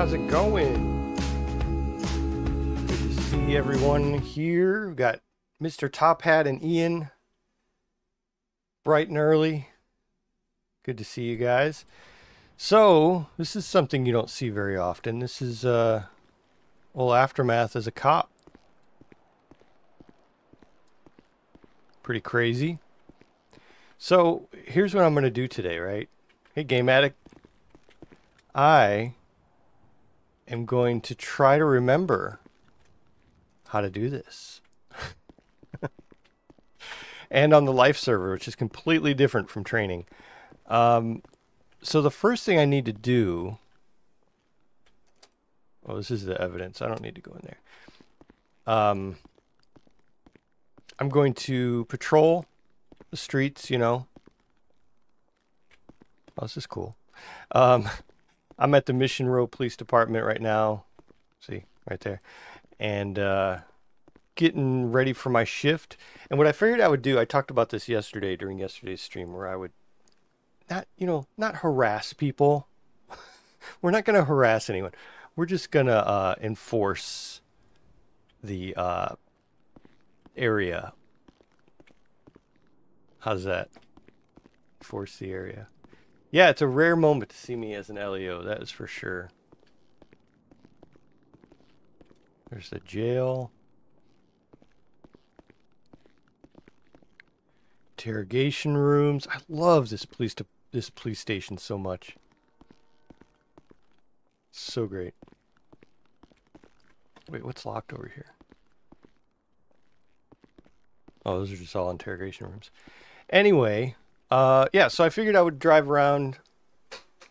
how's it going? Good to see everyone here. We've got Mr. Top Hat and Ian bright and early. Good to see you guys. So, this is something you don't see very often. This is whole aftermath as a cop. Pretty crazy. So, here's what I'm going to do today, right? Hey, Game Addict. I am going to try to remember how to do this. And on the life server, which is completely different from training. So the first thing I need to do... Oh, this is the evidence. I don't need to go in there. I'm going to patrol the streets, you know. Oh, this is cool. I'm at the Mission Row Police Department right now. See, right there. And getting ready for my shift. And what I figured I would do, I talked about this yesterday during yesterday's stream, where I would not harass people. We're not going to harass anyone. We're just going to enforce the area. How's that? Enforce the area. Yeah, it's a rare moment to see me as an LEO, that is for sure. There's the jail. Interrogation rooms. I love this police station so much. So great. Wait, what's locked over here? Oh, those are just all interrogation rooms. Anyway, yeah, so I figured I would drive around,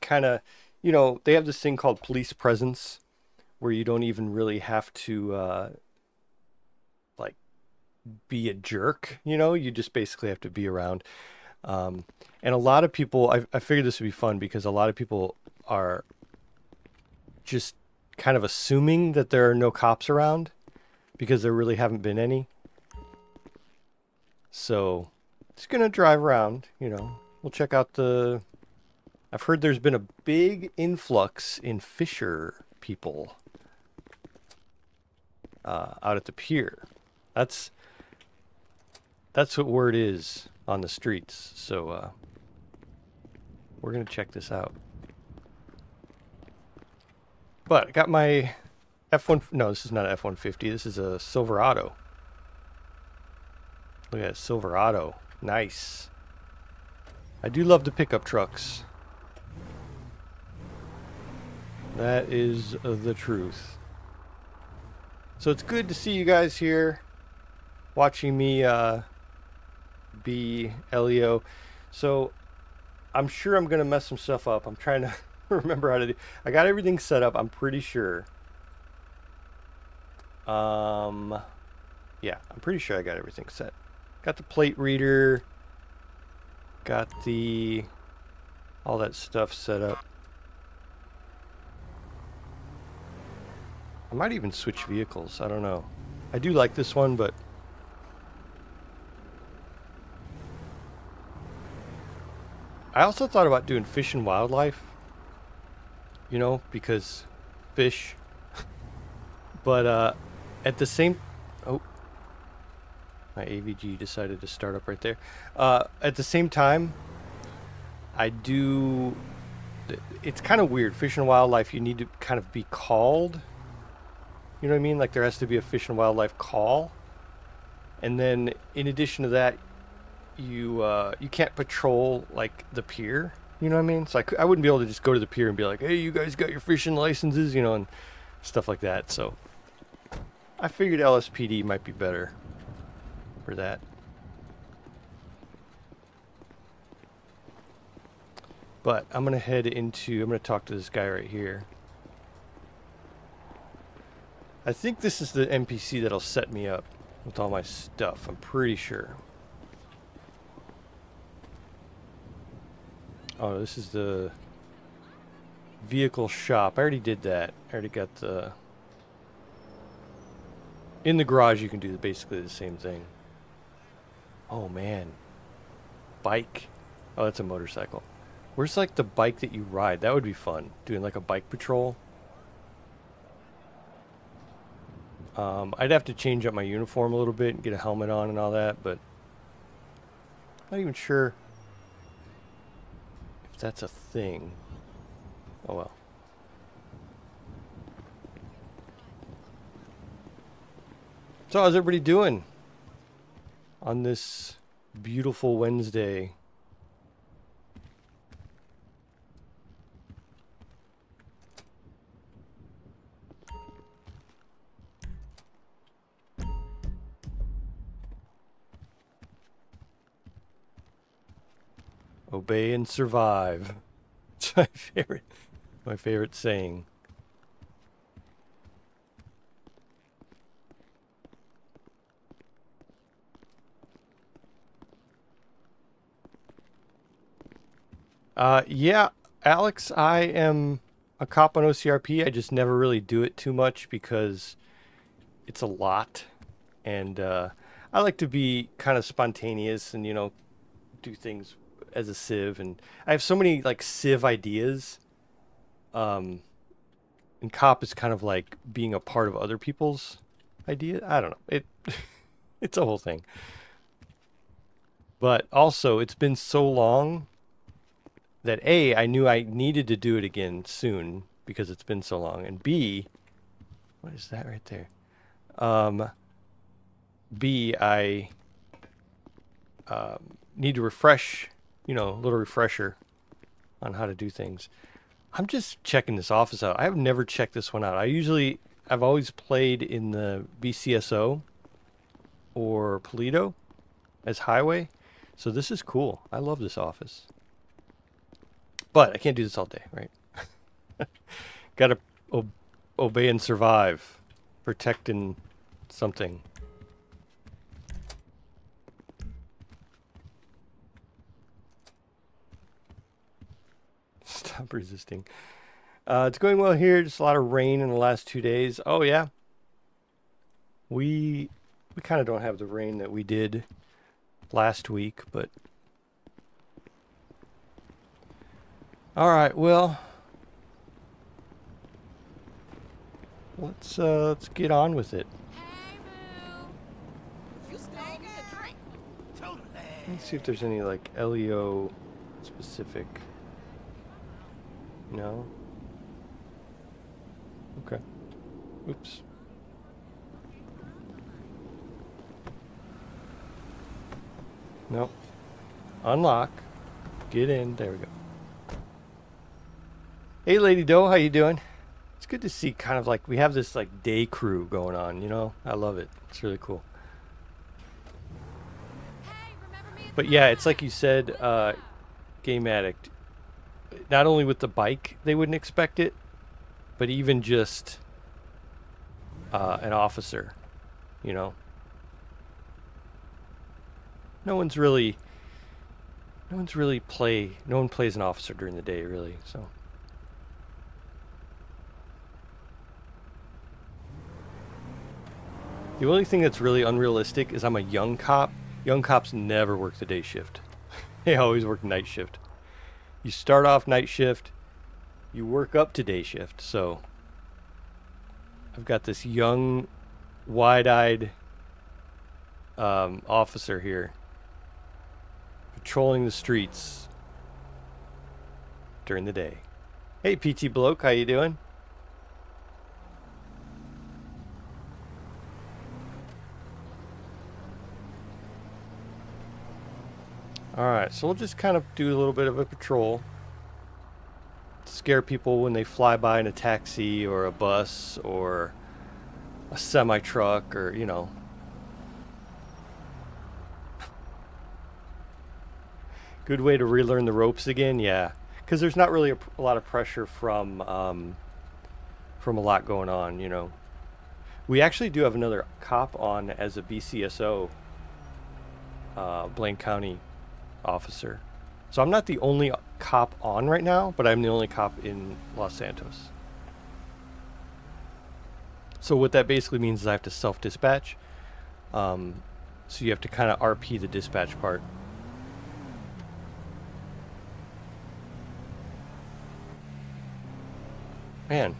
kind of, you know, they have this thing called police presence, where you don't even really have to, like, be a jerk, you know? You just basically have to be around. And a lot of people, I figured this would be fun because a lot of people are just kind of assuming that there are no cops around because there really haven't been any. So, just gonna drive around, you know. We'll check out the... I've heard there's been a big influx in Fisher people out at the pier. That's what word is on the streets. So, we're gonna check this out. But I got my F1... No, this is not an F-150. This is a Silverado. Look at that Silverado. Nice. I do love the pickup trucks. That is the truth. So it's good to see you guys here watching me be LEO. So I'm sure I'm going to mess some stuff up. I'm trying to remember how to do. I got everything set up, I'm pretty sure. Yeah, I'm pretty sure I got everything set. Got the plate reader. Got the... all that stuff set up. I might even switch vehicles. I don't know. I do like this one, but... I also thought about doing fish and wildlife. You know, because fish. But at the same... Oh. My AVG decided to start up right there. At the same time, I do... It's kind of weird. Fish and wildlife, you need to kind of be called. You know what I mean? Like there has to be a fish and wildlife call. And then in addition to that, you can't patrol like the pier. You know what I mean? So I wouldn't be able to just go to the pier and be like, hey, you guys got your fishing licenses? You know, and stuff like that. So I figured LSPD might be better for that. But I'm going to head into... I'm going to talk to this guy right here. I think this is the NPC that'll set me up with all my stuff. I'm pretty sure. Oh, this is the vehicle shop. I already did that. I already got the... In the garage, you can do basically the same thing. Oh, man. Bike. Oh, that's a motorcycle. Where's, like, the bike that you ride? That would be fun. Doing, like, a bike patrol. I'd have to change up my uniform a little bit and get a helmet on and all that, but not even sure if that's a thing. Oh well. So how's everybody doing on this beautiful Wednesday? Obey and survive. It's my favorite saying. Yeah, Alex, I am a cop on OCRP. I just never really do it too much because it's a lot. And I like to be kind of spontaneous and, do things as a civ. And I have so many, like, civ ideas. And cop is kind of like being a part of other people's ideas. I don't know. It's a whole thing. But also, it's been so long that A, I knew I needed to do it again soon because it's been so long. And B, what is that right there? B, I need to refresh, a little refresher on how to do things. I'm just checking this office out. I've never checked this one out. I've always played in the BCSO or Polito as highway. So this is cool. I love this office. But I can't do this all day, right? Gotta obey and survive. Protecting something. Stop resisting. It's going well here. Just a lot of rain in the last 2 days. Oh, yeah. We kind of don't have the rain that we did last week, but... Alright, well... Let's get on with it. Hey, Boo. You stole me a drink. Totally. Let's see if there's any, like, LEO specific... No? Okay. Oops. Nope. Unlock. Get in. There we go. Hey, Lady Doe. How you doing? It's good to see kind of like we have this like day crew going on, I love it. It's really cool. Hey, remember me? But yeah, it's like you said, Game Addict. Not only with the bike, they wouldn't expect it, but even just an officer, No one plays an officer during the day, really, so. The only thing that's really unrealistic is I'm a young cop. Young cops never work the day shift. They always work night shift. You start off night shift, you work up to day shift. So I've got this young, wide-eyed officer here patrolling the streets during the day. Hey, PT Bloke, how you doing? Alright, so we'll just kind of do a little bit of a patrol. Scare people when they fly by in a taxi or a bus or a semi-truck or, Good way to relearn the ropes again, yeah. Because there's not really a lot of pressure from a lot going on, We actually do have another cop on as a BCSO, Blaine County officer. So I'm not the only cop on right now, but I'm the only cop in Los Santos. So what that basically means is I have to self-dispatch. So you have to kind of RP the dispatch part. Man.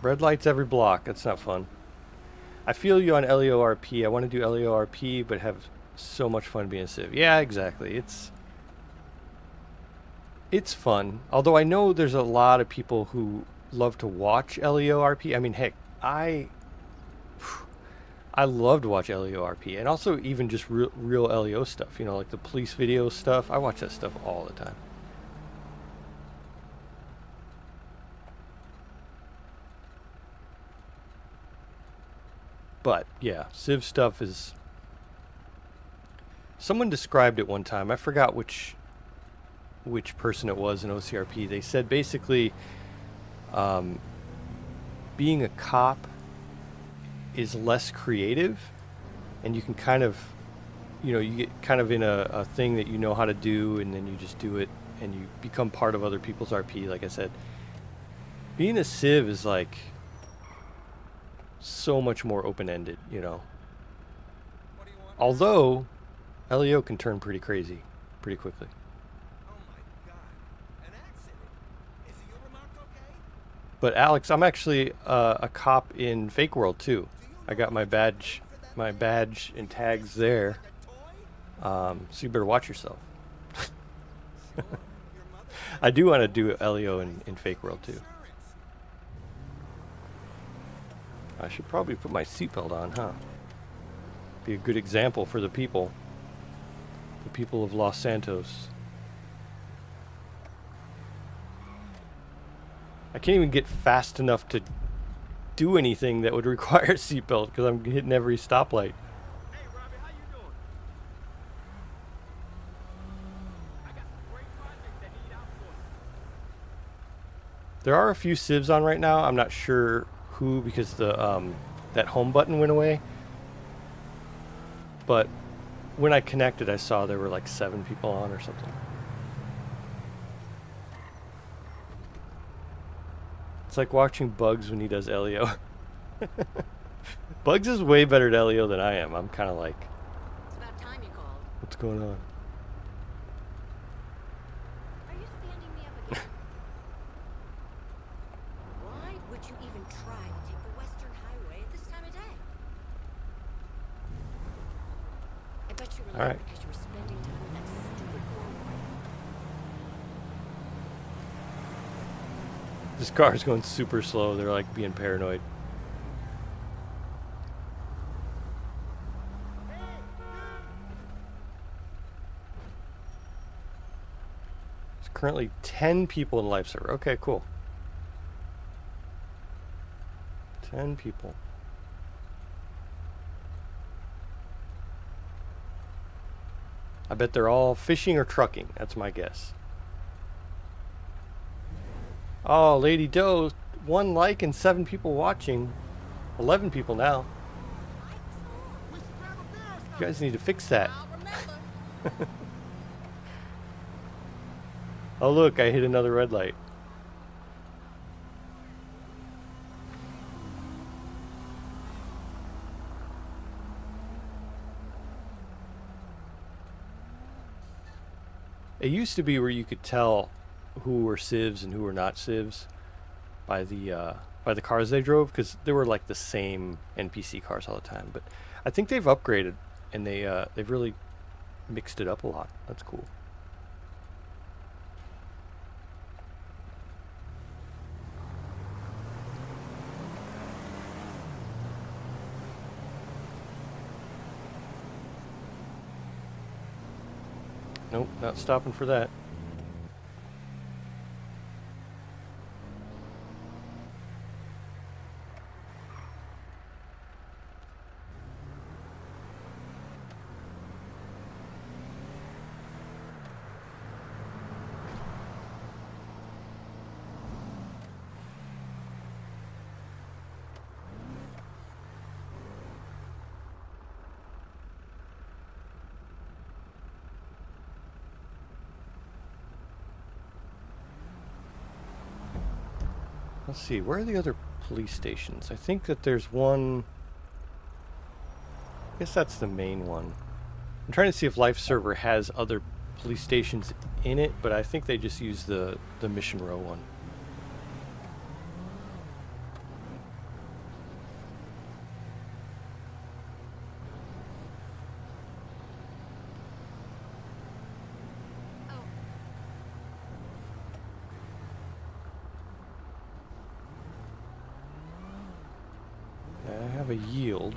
Red lights every block. That's not fun. I feel you on LEORP. I want to do LEORP, but have so much fun being a Civ. Yeah, exactly. It's fun. Although I know there's a lot of people who love to watch LEORP. I mean, heck, I love to watch LEORP, and also even just real LEO stuff. You know, like the police video stuff. I watch that stuff all the time. But yeah, Civ stuff is. Someone described it one time. I forgot which person it was in OCRP. They said basically, being a cop is less creative, and you can kind of, you know, you get kind of in a thing that you know how to do, and then you just do it, and you become part of other people's RP. Like I said, being a Civ is like so much more open-ended, you know. Although LEO can turn pretty crazy pretty quickly. But Alex, I'm actually a cop in Fake World too. I got my badge and tags there. So you better watch yourself. I do want to do LEO in Fake World too. I should probably put my seatbelt on, huh? Be a good example for the people of Los Santos. I can't even get fast enough to do anything that would require a seatbelt because I'm hitting every stoplight. Hey, Robbie, how you doing? I got some great projects that need outsourcing. There are a few Civs on right now. I'm not sure who because the that home button went away. But when I connected, I saw there were like 7 people on or something. It's like watching Bugs when he does LEO. Bugs is way better at LEO than I am. I'm kind of like, It's about time you called. what's going on? Are you standing me up again? Why would you even try to take the Western Highway at this time of day? I bet you were All late right. because you were spending time with that stupid boy. This car is going super slow. They're like being paranoid. There's currently 10 people in live server. Okay, cool. 10 people. I bet they're all fishing or trucking. That's my guess. Oh, Lady Doe, 1 like and 7 people watching. 11 people now. You guys need to fix that. I'll remember. Oh, look, I hit another red light. It used to be where you could tell who were Civs and who were not Civs by the cars they drove, because they were like the same NPC cars all the time. But I think they've upgraded and they've really mixed it up a lot. That's cool. Nope, not stopping for that. Let's see, where are the other police stations? I think that there's one. I guess that's the main one. I'm trying to see if Life Server has other police stations in it, but I think they just use the Mission Row one. have a yield.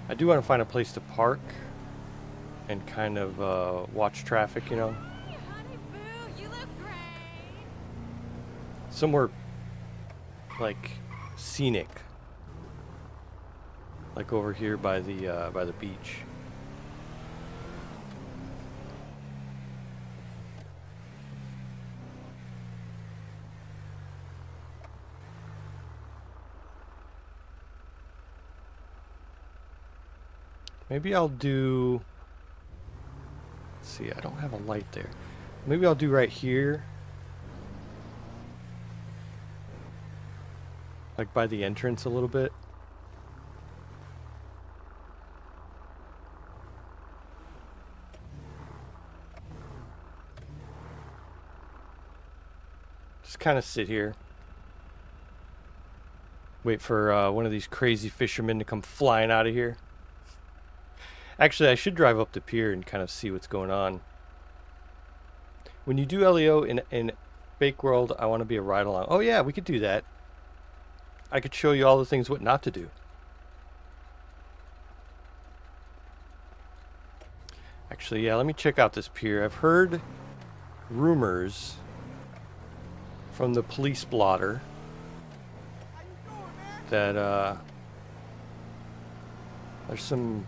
I do want to find a place to park and kind of watch traffic, you know. Hey, honey boo, you look great. Somewhere like scenic. Like over here by the beach. Maybe I'll do, let's see, I don't have a light there. Maybe I'll do right here. Like by the entrance a little bit. Just kind of sit here. Wait for one of these crazy fishermen to come flying out of here. Actually, I should drive up the pier and kind of see what's going on. When you do LEO in Fake World, I want to be a ride-along. Oh yeah, we could do that. I could show you all the things what not to do. Actually, yeah, let me check out this pier. I've heard rumors from the police blotter that there's some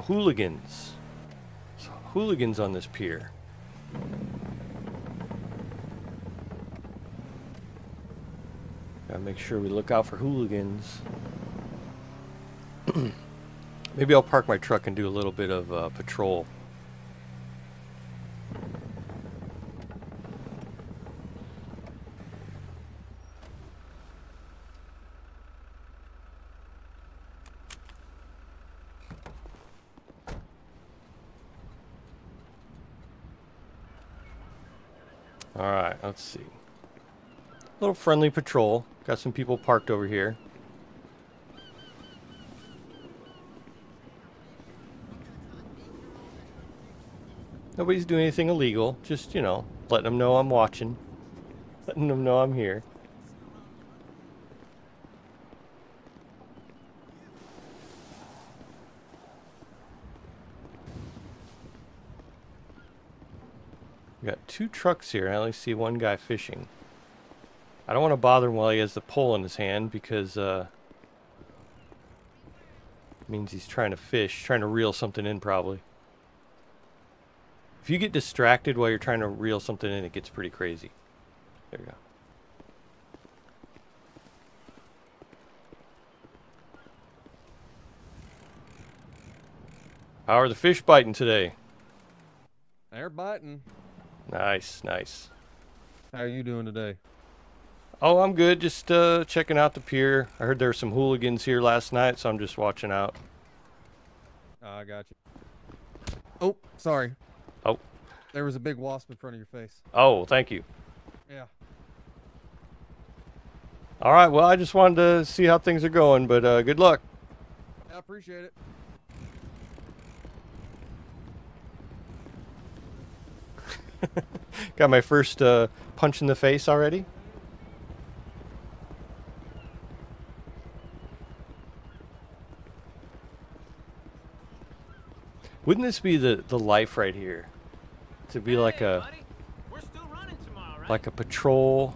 hooligans. Some hooligans on this pier. Gotta make sure we look out for hooligans. Maybe I'll park my truck and do a little bit of patrol. Alright, let's see. A little friendly patrol. Got some people parked over here. Nobody's doing anything illegal. Just, you know, letting them know I'm watching. Letting them know I'm here. We got 2 trucks here. I only see one guy fishing. I don't want to bother him while he has the pole in his hand because it means he's trying to fish, trying to reel something in probably. If you get distracted while you're trying to reel something in, it gets pretty crazy. There you go. How are the fish biting today? They're biting. Nice, nice. How are you doing today? Oh, I'm good. Just checking out the pier. I heard there were some hooligans here last night, so I'm just watching out. I got you. Oh, sorry. Oh. There was a big wasp in front of your face. Oh, thank you. Yeah. All right, well, I just wanted to see how things are going, but good luck. I appreciate it. Got my first punch in the face already. Wouldn't this be the life right here? To be like Hey, a buddy. We're still running tomorrow, right? like a patrol.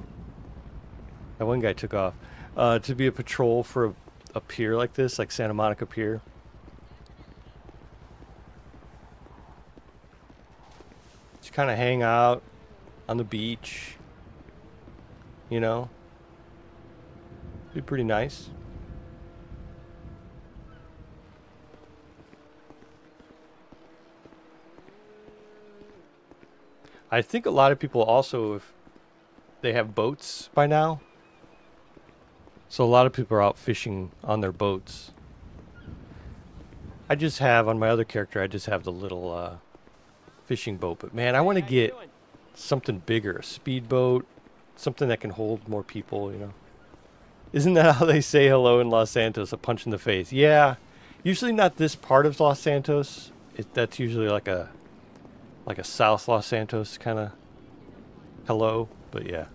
That one guy took off. To be a patrol for a pier like this, like Santa Monica Pier. Just kind of hang out on the beach. You know? Be pretty nice. I think a lot of people also, if they have boats by now, so a lot of people are out fishing on their boats. I just have, on my other character, I just have the little fishing boat. But man, I want to How you get doing? something bigger, a speedboat, something that can hold more people, you know. Isn't that how they say hello in Los Santos, a punch in the face? Yeah, usually not this part of Los Santos. That's usually like a South Los Santos kind of hello. But yeah.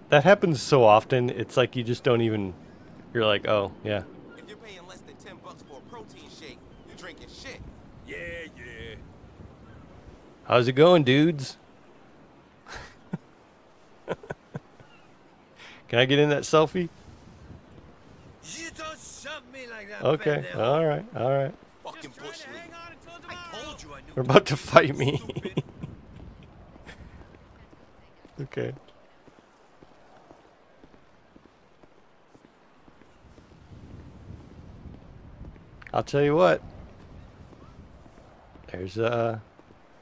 That happens so often, it's like you just don't even, you're like, oh, yeah. If you're paying less than $10 for a protein shake, you're drinking shit. Yeah, yeah. How's it going, dudes? Can I get in that selfie? You don't shove me like that, Okay, pendejo. alright, alright. Fucking Just trying bush to league. hang on until I tomorrow. told you I knew. They're about to fight me. Stupid. Okay. I'll tell you what. There's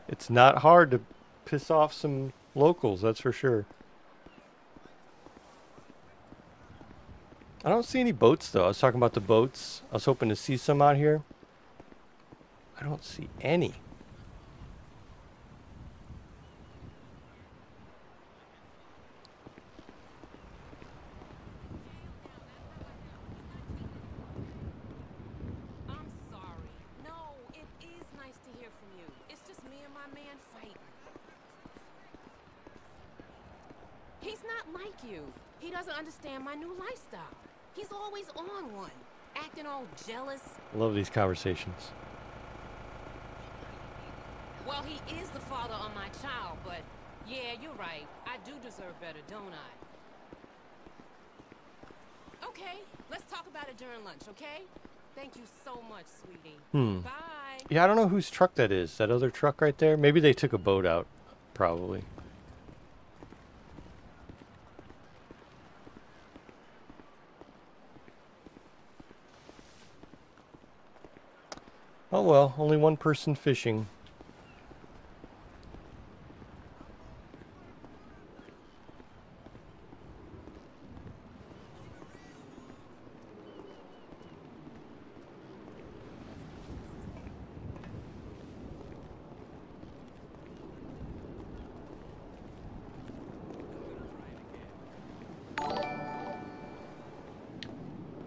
it's not hard to piss off some locals, that's for sure. I don't see any boats though. I was talking about the boats. I was hoping to see some out here. I don't see any. I'm sorry. No, it is nice to hear from you. It's just me and my man fighting. He's not like you. He doesn't understand my new lifestyle. He's always on one, acting all jealous. I love these conversations. Well, he is the father of my child, but yeah, you're right. I do deserve better, don't I? Okay, let's talk about it during lunch, okay? Thank you so much, sweetie. Bye. Yeah, I don't know whose truck that is. That other truck right there? Maybe they took a boat out. Probably. Oh well, only one person fishing.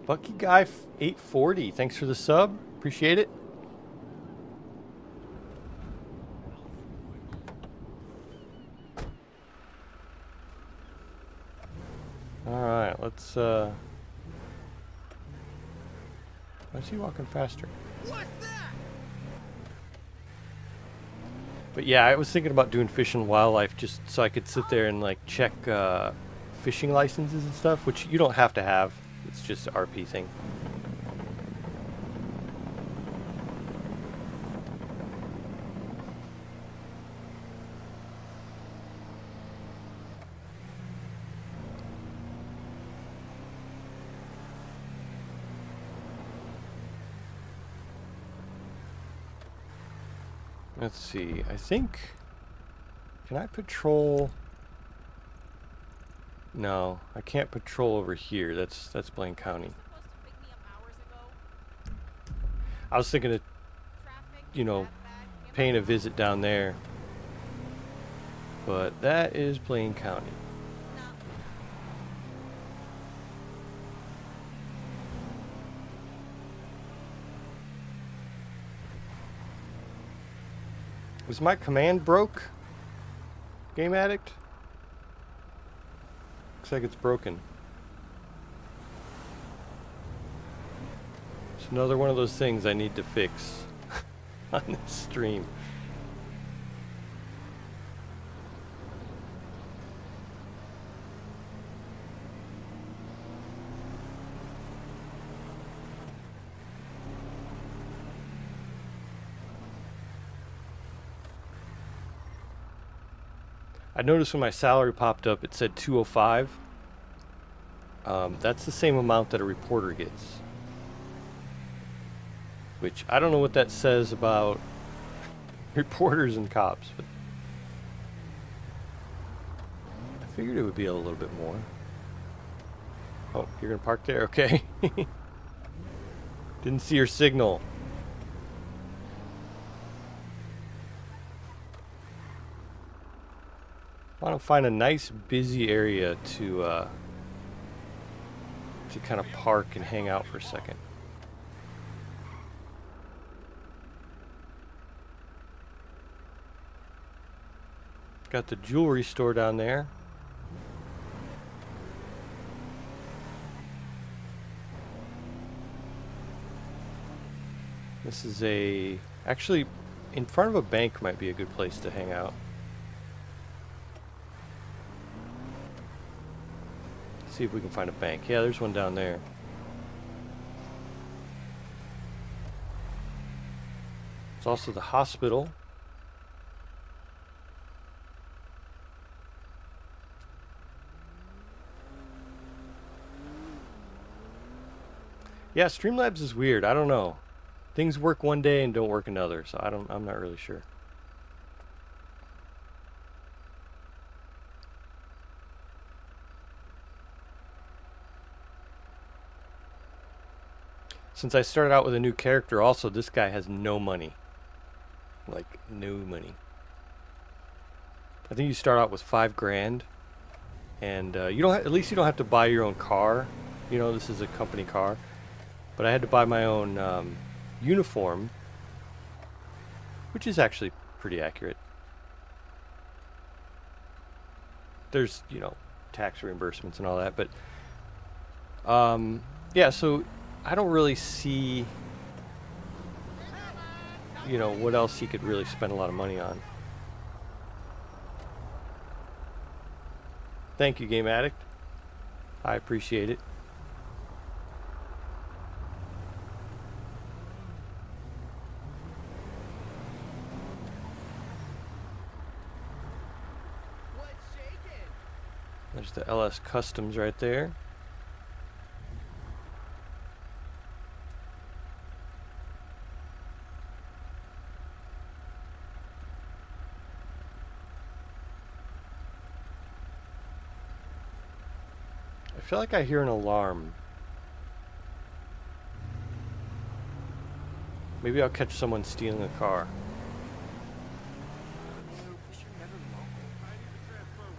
Bucky Guy 840, thanks for the sub. Appreciate it. Alright, let's why is he walking faster? What's that? But yeah, I was thinking about doing Fish and Wildlife just so I could sit there and like check fishing licenses and stuff, which you don't have to have. It's just an RP thing. Let's see. I think. Can I patrol? No, I can't patrol over here. That's Blaine County. Supposed to pick me up hours ago. I was thinking of, Traffic, you know, that bad. Can't paying a visit down there. But that is Blaine County. No. Is my command broke? Game Addict? Looks like it's broken. It's another one of those things I need to fix on this stream. I noticed when my salary popped up, it said 205. That's the same amount that a reporter gets. Which, I don't know what that says about reporters and cops, but I figured it would be a little bit more. Oh, you're gonna park there? Okay. Didn't see your signal. I want to find a nice busy area to kind of park and hang out for a second. Got the jewelry store down there. This is actually, in front of a bank might be a good place to hang out. See if we can find a bank. Yeah, there's one down there. There's also the hospital. Yeah, Streamlabs is weird. I don't know. Things work one day and don't work another, so I'm not really sure. Since I started out with a new character, also this guy has no money. Like no money. I think you start out with $5,000, and you don't. At least you don't have to buy your own car. You know, this is a company car, but I had to buy my own uniform, which is actually pretty accurate. There's, you know, tax reimbursements and all that, but yeah, so I don't really see, you know, what else he could really spend a lot of money on. Thank you, Game Addict. I appreciate it. There's the LS Customs right there. I feel like I hear an alarm. Maybe I'll catch someone stealing a car. I need to transfer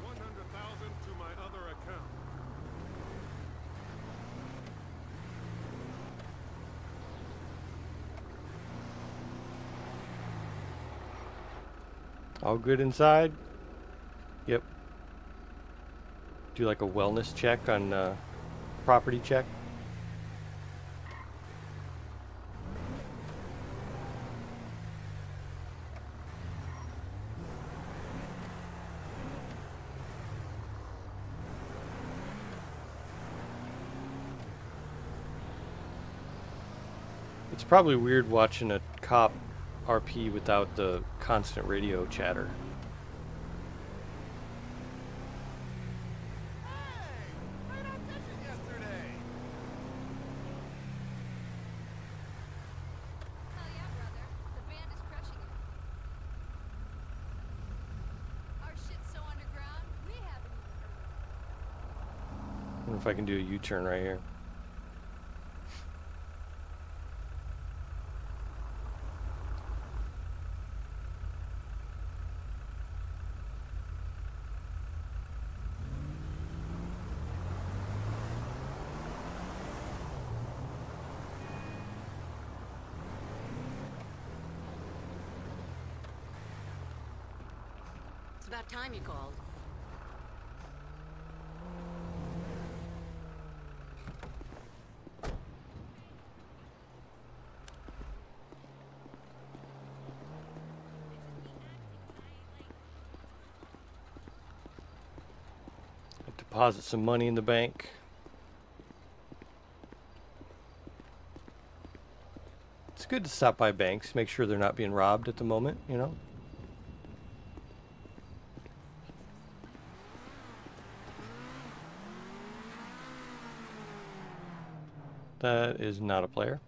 100,000 to my other account. All good inside? Yep. Do like a wellness check on property check. It's probably weird watching a cop RP without the constant radio chatter. Hell yeah, brother. The band is crushing it. Our shit's so underground, we haven't even heard of it. I wonder if I can do a U-turn right here. It's about time you called. Deposit some money in the bank. It's good to stop by banks, make sure they're not being robbed at the moment, you know? That is not a player.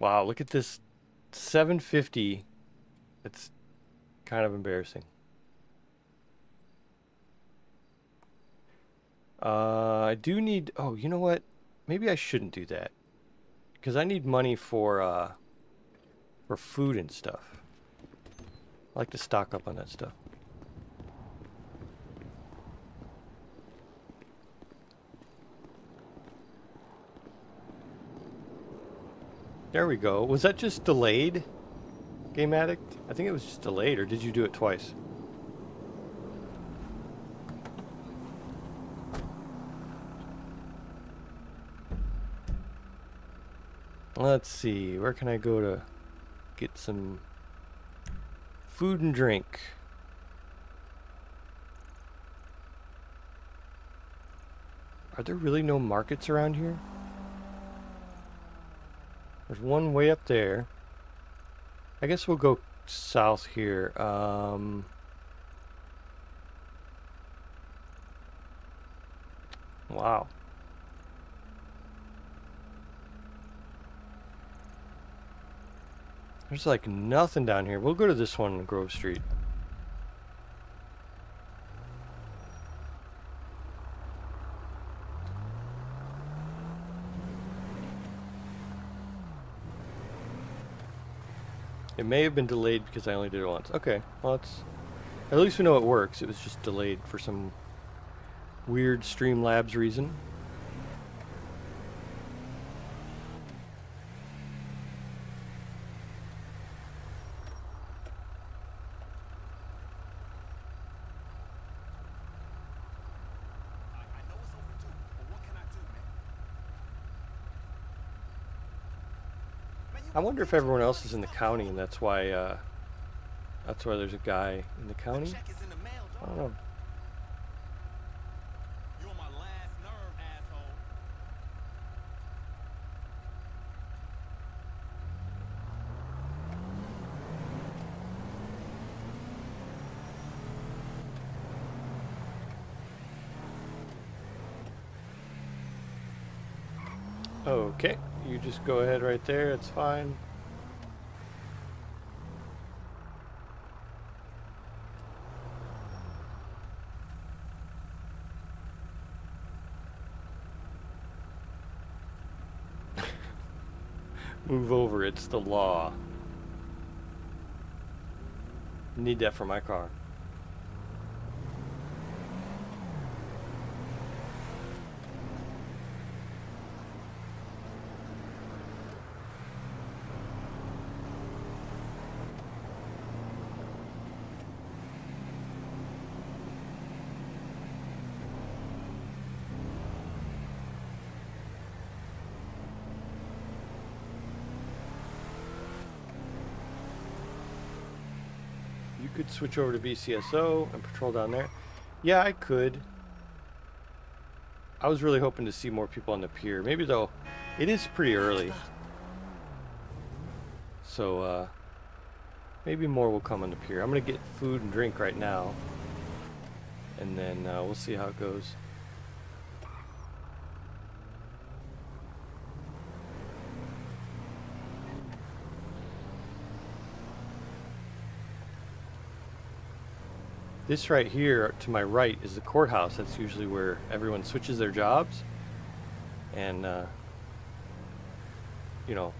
Wow, look at this 750. It's kind of embarrassing. I do need, oh, you know what? Maybe I shouldn't do that. Because I need money for food and stuff. I like to stock up on that stuff. There we go. Was that just delayed? Game Addict? I think it was just delayed, or did you do it twice? Let's see, where can I go to get some food and drink? Are there really no markets around here? There's one way up there. I guess we'll go south here. Wow. There's like nothing down here. We'll go to this one on Grove Street. It may have been delayed because I only did it once. Okay, well, it's at least we know it works. It was just delayed for some weird Streamlabs reason. I know it's overdue, but what can I do, man? Man, you I wonder if can't everyone do else is in the stuff. county, and that's why there's a guy in the The county. check is in the mail, I dog. don't know. You on my last nerve, asshole. Okay, you just go ahead right there. It's fine. Move over, it's the law. Need that for my car. You could switch over to BCSO and patrol down there. Yeah, I could. I was really hoping to see more people on the pier. Maybe though, it is pretty early. So, maybe more will come on the pier. I'm gonna get food and drink right now. And then we'll see how it goes. This right here to my right is the courthouse. That's usually where everyone switches their jobs and, you know,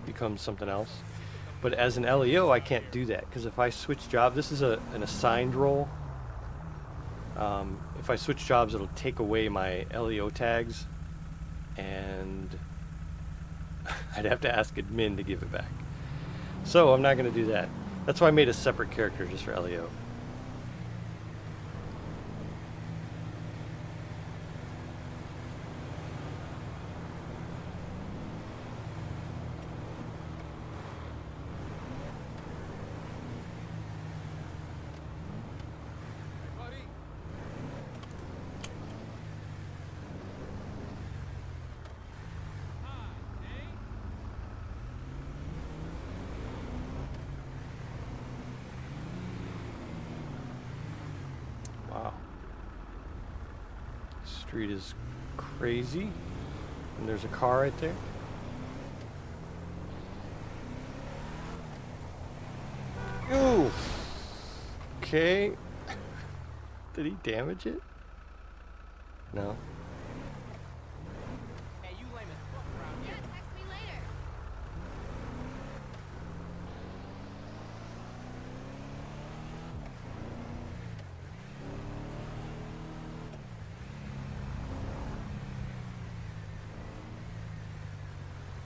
becomes something else. But as an LEO, I can't do that because if I switch job, this is an assigned role. If I switch jobs, it'll take away my LEO tags and I'd have to ask admin to give it back. So I'm not going to do that. That's why I made a separate character just for LEO. Hey, buddy. Hi, eh? Wow. Street is crazy. And there's a car right there. Ooh. Okay. Did he damage it? No. Hey, you lame as fuck around Yeah, here. text me later.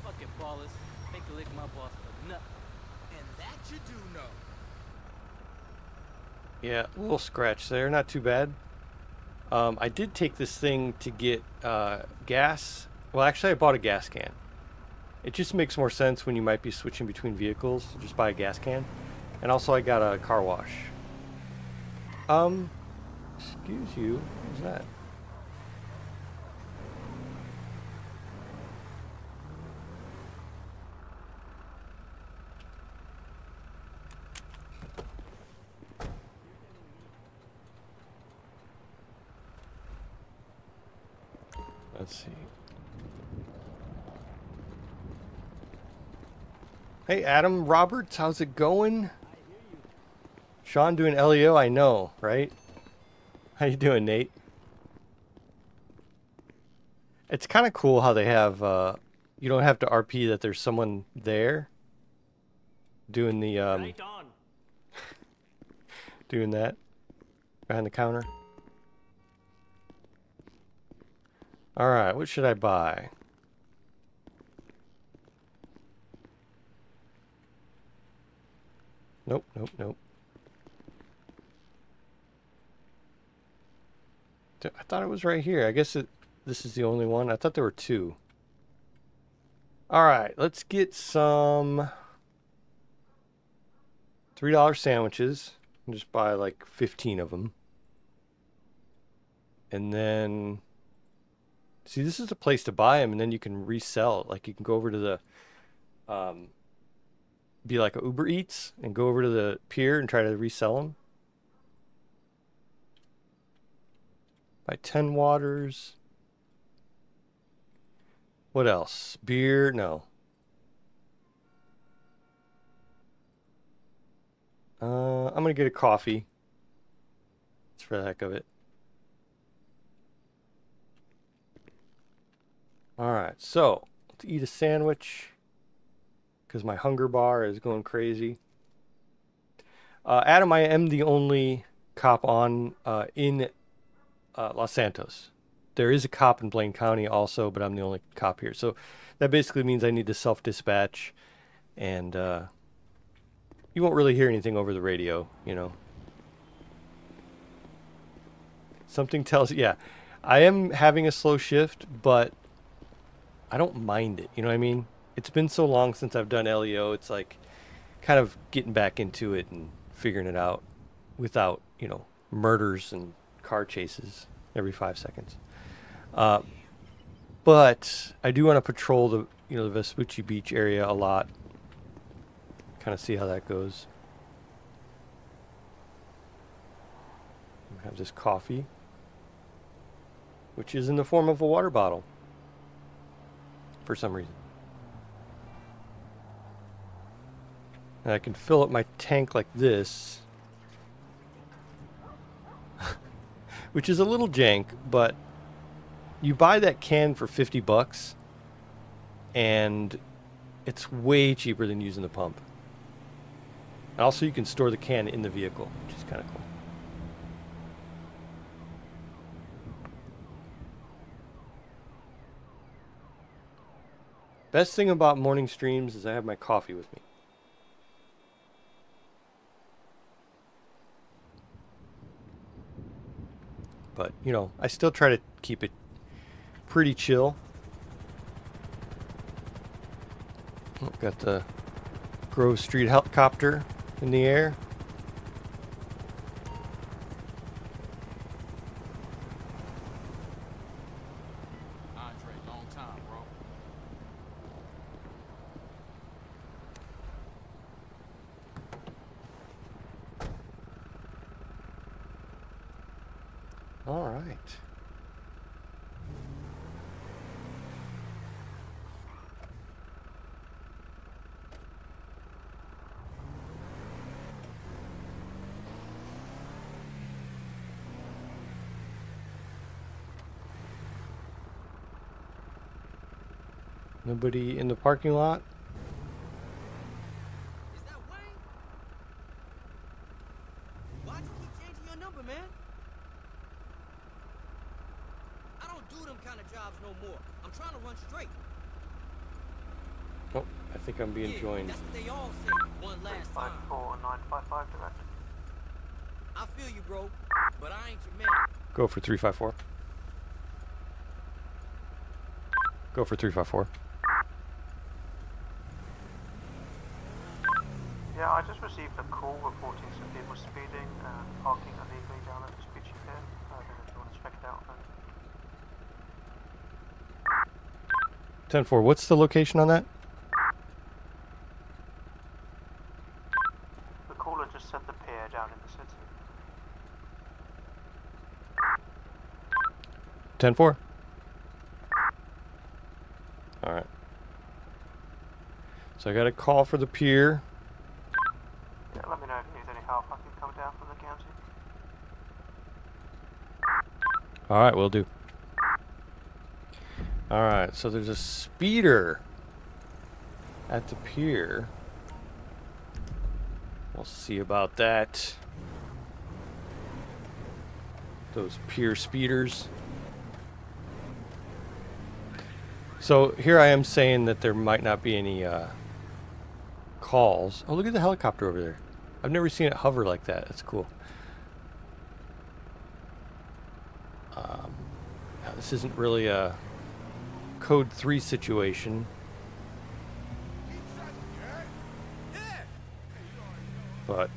Fucking ballers. Make a lick my boss for nothing. And That you do know. Yeah, a little scratch there, not too bad. I did take this thing to get gas. Well, actually, I bought a gas can. It just makes more sense when you might be switching between vehicles to just buy a gas can. And also, I got a car wash. Excuse you. Who's that? Let's see. Hey, Adam Roberts, how's it going? Sean doing LEO, I know, right? How you doing, Nate? It's kind of cool how they have, you don't have to RP that there's someone there doing the, Right on. doing that behind the counter. All right, what should I buy? Nope, nope, nope. I thought it was right here. I guess this is the only one. I thought there were two. All right, let's get some $3 sandwiches. And just buy like 15 of them. And then, see, this is the place to buy them, and then you can resell it. Like you can go over to the, be like a Uber Eats and go over to the pier and try to resell them. Buy 10 waters. What else? Beer? No. I'm gonna get a coffee. Just for the heck of it. Alright, so let's eat a sandwich because my hunger bar is going crazy. Adam, I am the only cop on in Los Santos. There is a cop in Blaine County also, but I'm the only cop here. So that basically means I need to self-dispatch, and you won't really hear anything over the radio, you know. Something tells, yeah, I am having a slow shift, but I don't mind it, you know what I mean? It's been so long since I've done LEO, it's like kind of getting back into it and figuring it out without, you know, murders and car chases every 5 seconds. But I do want to patrol the, you know, the Vespucci Beach area a lot. Kind of see how that goes. Have this coffee, which is in the form of a water bottle for some reason. And I can fill up my tank like this, which is a little jank, but you buy that can for 50 bucks and it's way cheaper than using the pump. And also you can store the can in the vehicle, which is kind of cool. Best thing about morning streams is I have my coffee with me. But, you know, I still try to keep it pretty chill. Oh, got the Grove Street helicopter in the air. Andre, long time, bro. All right. Nobody in the parking lot? Is that Wayne? Why'd you keep changing your number, man? I don't do them kind of jobs no more. I'm trying to run straight. Oh, I think I'm being joined. That's what they all say. One last time. 54955 direct. I feel you, bro, but I ain't your man. Go for 354. Go for 354. Yeah, I just received a call reporting some people speeding and parking illegally down at this beachy pier. I don't know if you want to check it out. 10-4, what's the location on that? The caller just said the pier down in the city. 10-4. Alright. So I got a call for the pier. Yeah, let me know if you need any help. I can come down from the county. Alright, will do. Alright, so there's a speeder at the pier. We'll see about that. Those pier speeders. So here I am saying that there might not be any calls. Oh, look at the helicopter over there. I've never seen it hover like that. That's cool. Now this isn't really a Code 3 situation. But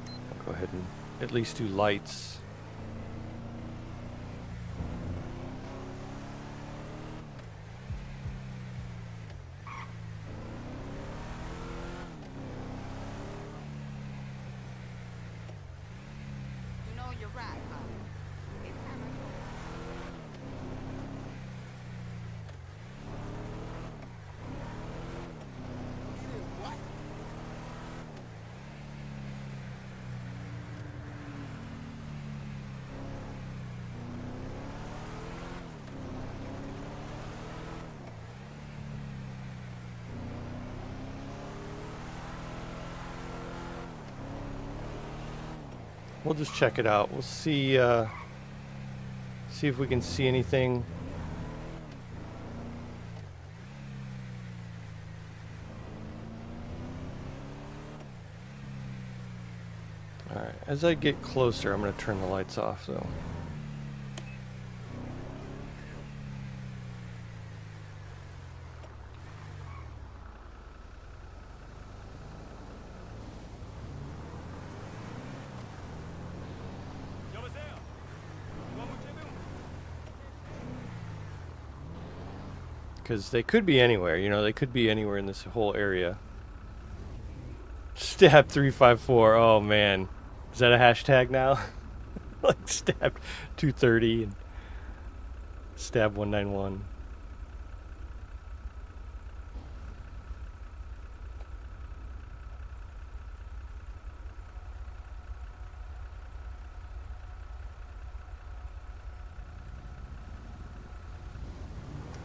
I'll go ahead and at least do lights. You know you're right, Bobby. It's time I go. What? We'll just check it out. We'll see see if we can see anything. Alright, as I get closer, I'm going to turn the lights off though. Because they could be anywhere, you know, they could be anywhere in this whole area. Stab 354, oh man. Is that a hashtag now? Like stab 230 and stab 191.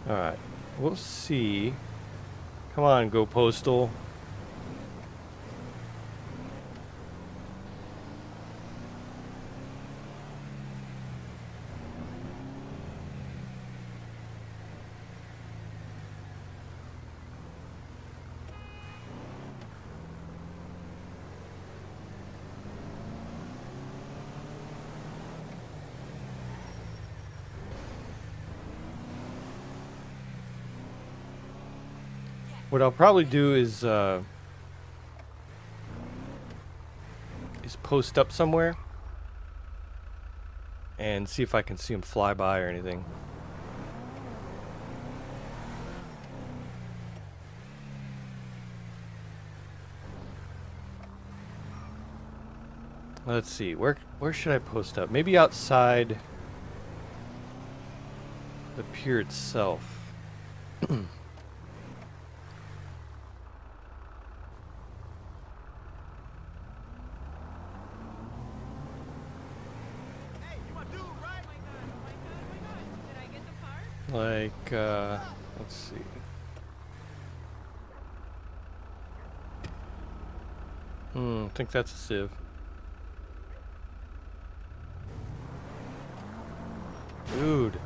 Alright, we'll see. Come on, Go Postal. What I'll probably do is post up somewhere and see if I can see him fly by or anything. Let's see, where should I post up? Maybe outside the pier itself. Like, let's see. I think that's a sieve. Dude.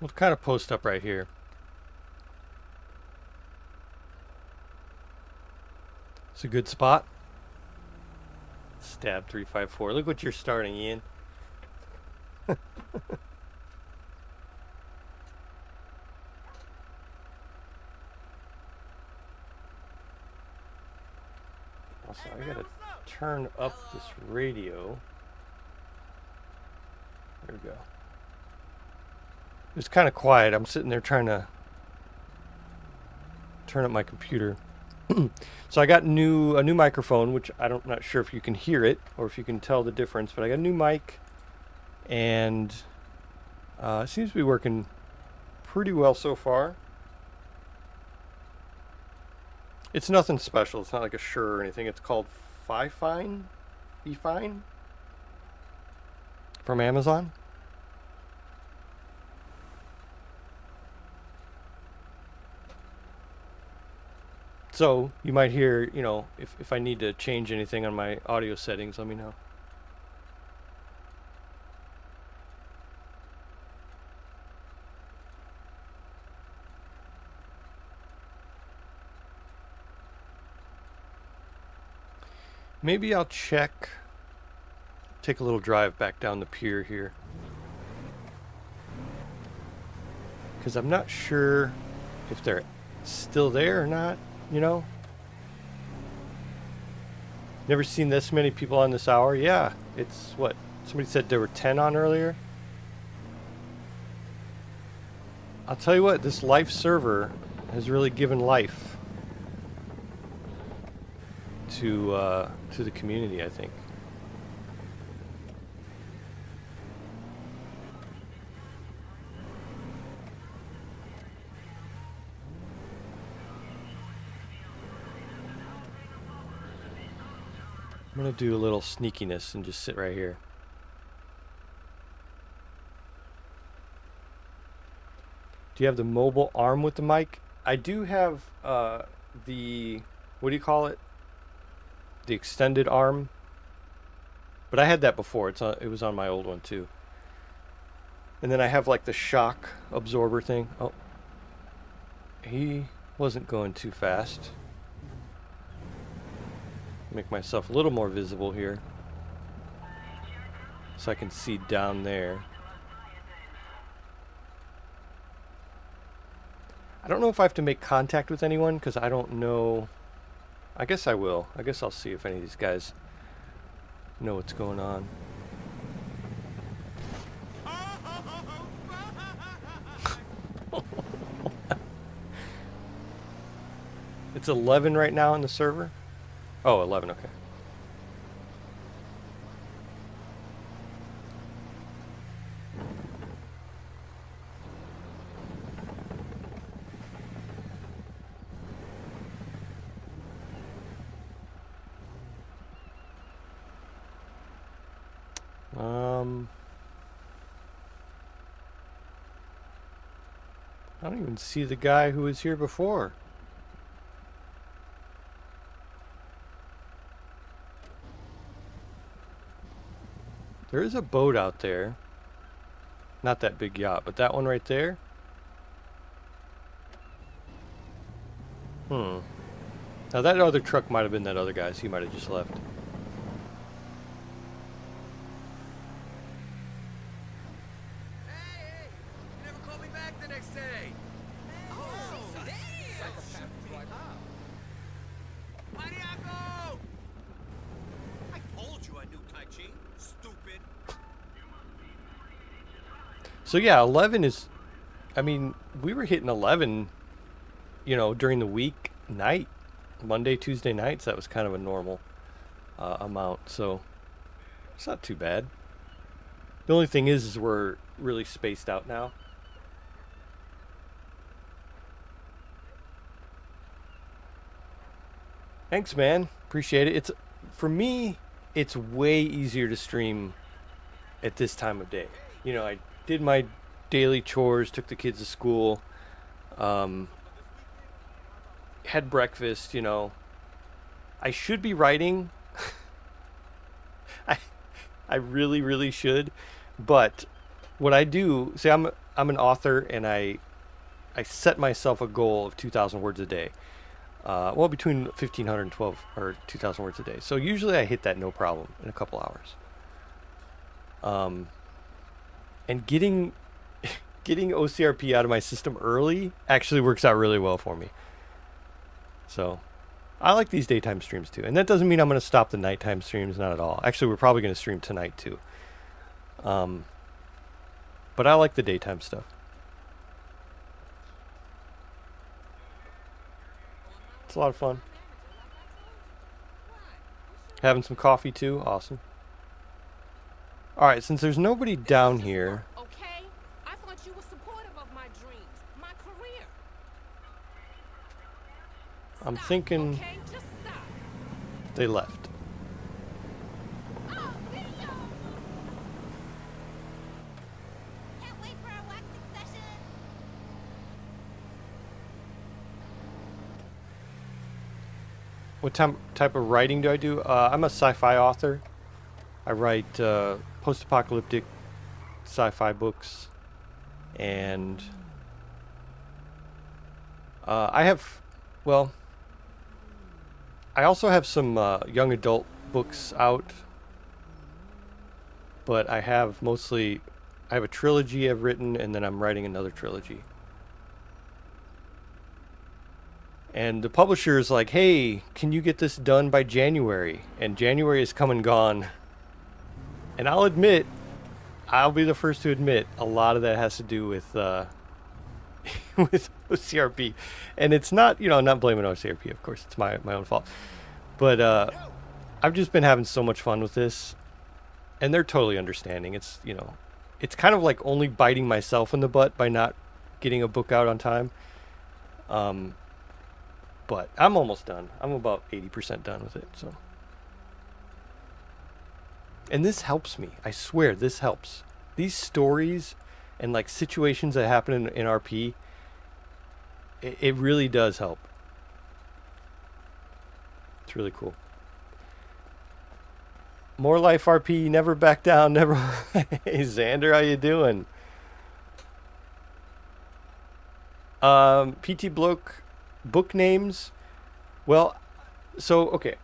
We'll kind of post up right here. It's a good spot. Stab 354. Look what you're starting, Ian. Also, I gotta turn up this radio. There we go. It was kind of quiet. I'm sitting there trying to turn up my computer. So I got a new microphone, which I'm not sure if you can hear it or if you can tell the difference, but I got a new mic, and it seems to be working pretty well so far. It's nothing special. It's not like a Shure or anything. It's called fivem from Amazon. So you might hear, you know, if I need to change anything on my audio settings, let me know. Maybe I'll check, take a little drive back down the pier here, because I'm not sure if they're still there or not, you know? Never seen this many people on this hour. Yeah, it's what? Somebody said there were 10 on earlier. I'll tell you what, this life server has really given life to the community, I think. I'm gonna do a little sneakiness and just sit right here. Do you have the mobile arm with the mic? I do have the, what do you call it? The extended arm. But I had that before. It was on my old one too. And then I have like the shock absorber thing. Oh, he wasn't going too fast. Make myself a little more visible here so I can see down there. I don't know if I have to make contact with anyone because I don't know. I guess I will. I guess I'll see if any of these guys know what's going on. It's 11 right now on the server. Oh, 11, okay. I don't even see the guy who was here before. There is a boat out there. Not that big yacht, but that one right there. Now that other truck might have been that other guy's. He might have just left. Hey, you never called me back the next day. Oh, damn! Mariaco! I told you I knew Tai Chi, stupid. So yeah, 11 is, I mean, we were hitting 11, you know, during the week night, Monday, Tuesday nights. That was kind of a normal amount, so it's not too bad. The only thing is we're really spaced out now. Thanks, man. Appreciate it. It's, for me, it's way easier to stream at this time of day. You know, I did my daily chores, took the kids to school, had breakfast, you know. I should be writing. I really, really should. But what I do, see, I'm an author, and I set myself a goal of 2,000 words a day. Well, between 1,500 and 12 or 2,000 words a day. So usually I hit that no problem in a couple hours. And getting OCRP out of my system early actually works out really well for me. So I like these daytime streams too. And that doesn't mean I'm going to stop the nighttime streams, not at all. Actually, we're probably going to stream tonight too. But I like the daytime stuff. It's a lot of fun. Having some coffee too. Awesome. Alright, since there's nobody down here. Okay? I thought you were supportive of my dreams, my career. I'm Stop, thinking okay? Just stop. they left. Oh, video! Can't wait for our waxing session. What type of writing do I do? I'm a sci-fi author. I write post-apocalyptic sci-fi books, and I also have some young adult books out, but I have a trilogy I've written, and then I'm writing another trilogy. And the publisher is like, hey, can you get this done by January? And January is come and gone. And I'll be the first to admit, a lot of that has to do with with OCRP. And it's not, I'm not blaming OCRP, of course. It's my own fault. But I've just been having so much fun with this. And they're totally understanding. It's, it's kind of like only biting myself in the butt by not getting a book out on time. But I'm almost done. I'm about 80% done with it. So, and this helps me. I swear, this helps. These stories and like situations that happen in RP, it really does help. It's really cool. More life RP, never back down, never. Hey Xander, how you doing? PT Bloke book names. Well, so okay.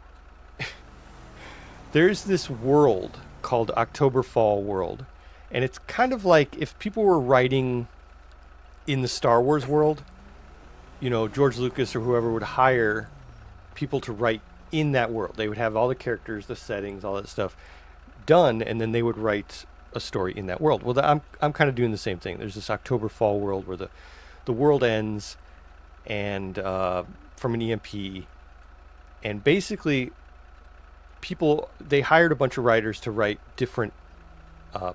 There's this world called October Fall World, and it's kind of like if people were writing in the Star Wars world, George Lucas or whoever would hire people to write in that world. They would have all the characters, the settings, all that stuff done, and then they would write a story in that world. Well, I'm kind of doing the same thing. There's this October Fall World where the world ends, and from an EMP, and basically they hired a bunch of writers to write different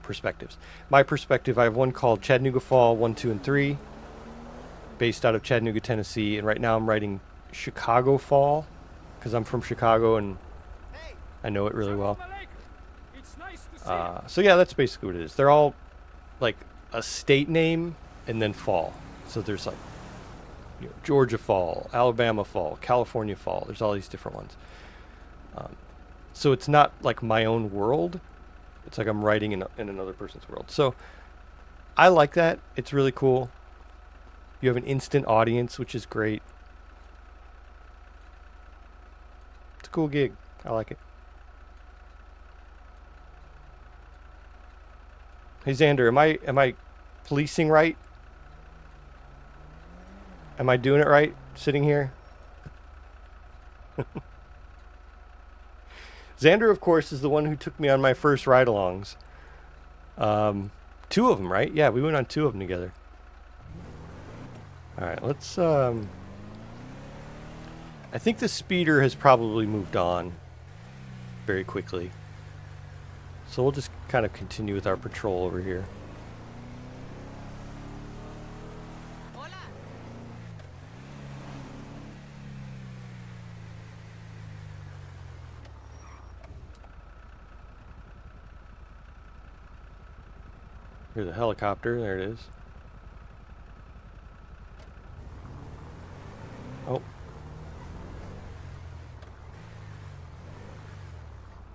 perspectives. My perspective, I have one called Chattanooga Fall 1, 2, and 3, based out of Chattanooga, Tennessee, and right now I'm writing Chicago Fall because I'm from Chicago and I know it really well. So yeah, that's basically what it is. They're all like a state name and then fall. So there's like Georgia Fall, Alabama Fall, California Fall. There's all these different ones. So it's not like my own world. It's like I'm writing in another person's world. So I like that. It's really cool. You have an instant audience, which is great. It's a cool gig. I like it. Hey Xander, am I policing right? Am I doing it right, sitting here? Xander, of course, is the one who took me on my first ride-alongs. 2 of them, right? Yeah, we went on 2 of them together. Alright, let's... I think the speeder has probably moved on very quickly. So we'll just kind of continue with our patrol over here. Here's a helicopter. There it is. Oh.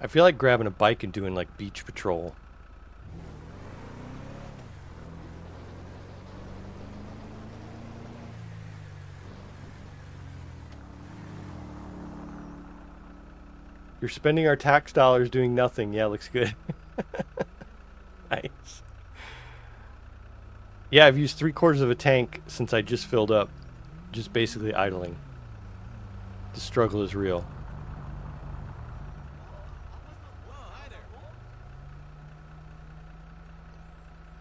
I feel like grabbing a bike and doing like beach patrol. You're spending our tax dollars doing nothing. Yeah, looks good. Nice. Yeah, I've used 3/4 of a tank since I just filled up. Just basically idling. The struggle is real. Whoa, hi there.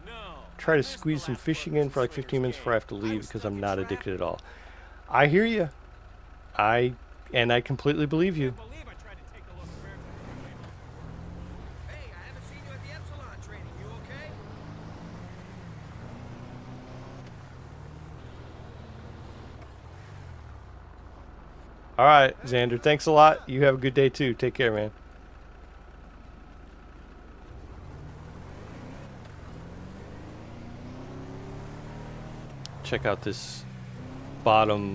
No. Try to I missed the squeeze some last fishing part in of for like the 15 minutes Swingers before I have to game. leave was because stuck I'm in not traffic. addicted at all. I hear you. I completely believe you. Can't believe I tried to take the local bear on my way home. Hey, I haven't seen you at the Epsilon training. You okay? All right, Xander. Thanks a lot. You have a good day too. Take care, man. Check out this bottom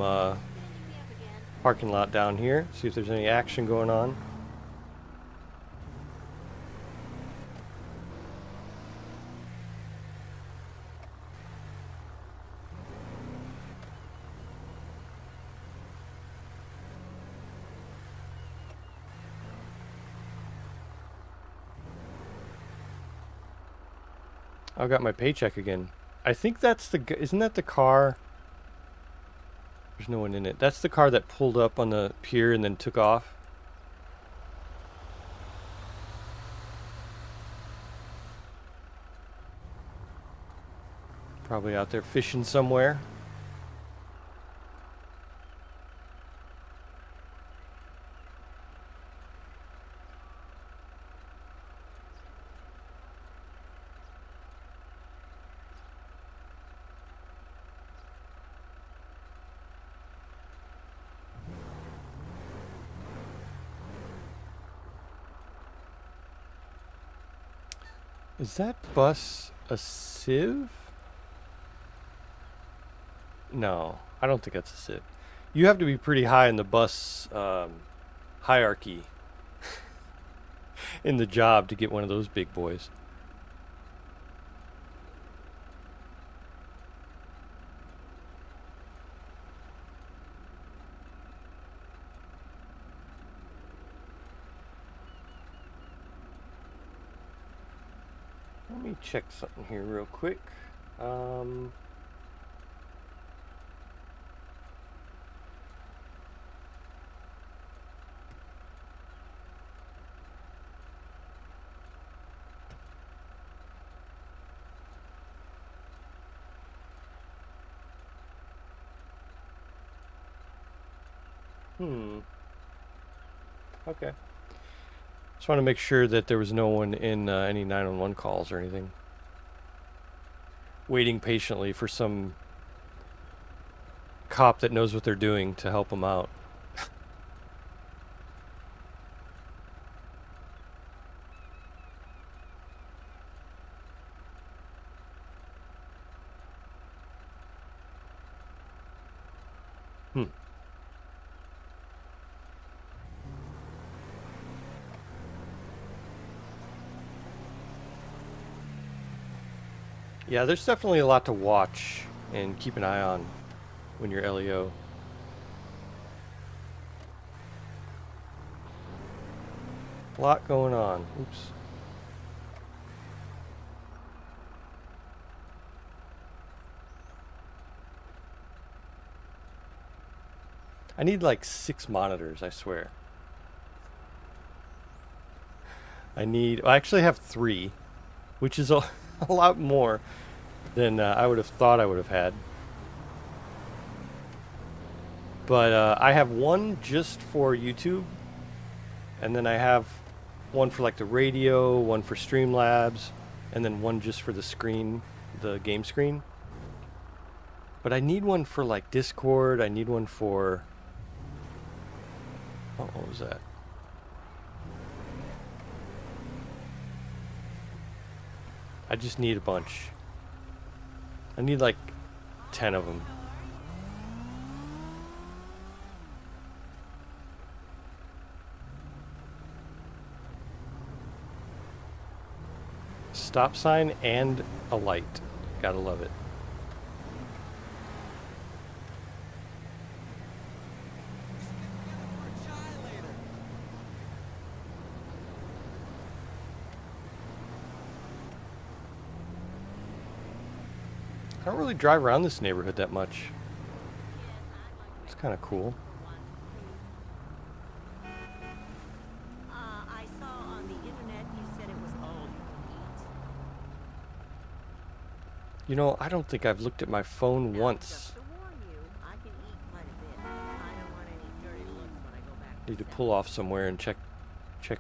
parking lot down here. See if there's any action going on. I got my paycheck again. I think that's the. Isn't that the car? There's no one in it. That's the car that pulled up on the pier and then took off. Probably out there fishing somewhere. Is that bus a sieve? No, I don't think that's a sieve. You have to be pretty high in the bus hierarchy in the job to get one of those big boys. Let me check something here real quick. Okay. Just want to make sure that there was no one in any 911 calls or anything. Waiting patiently for some cop that knows what they're doing to help them out. Yeah, there's definitely a lot to watch and keep an eye on when you're LEO. A lot going on. Oops. I need like 6 monitors, I swear. I actually have 3, which is a lot more than I would have thought I would have had. But I have one just for YouTube, and then I have one for like the radio, one for Streamlabs, and then one just for the screen, the game screen. But I need one for like Discord. I need one for... Oh, what was that? I just need a bunch. I need like 10 of them. Stop sign and a light. Gotta love it. I don't really drive around this neighborhood that much. It's kind of cool. I saw on the internet you said it was all you could eat. You know, I don't think I've looked at my phone Now, once. just to warn you, I can eat quite a bit. I don't want any dirty looks when I go back Need to set. pull off somewhere and check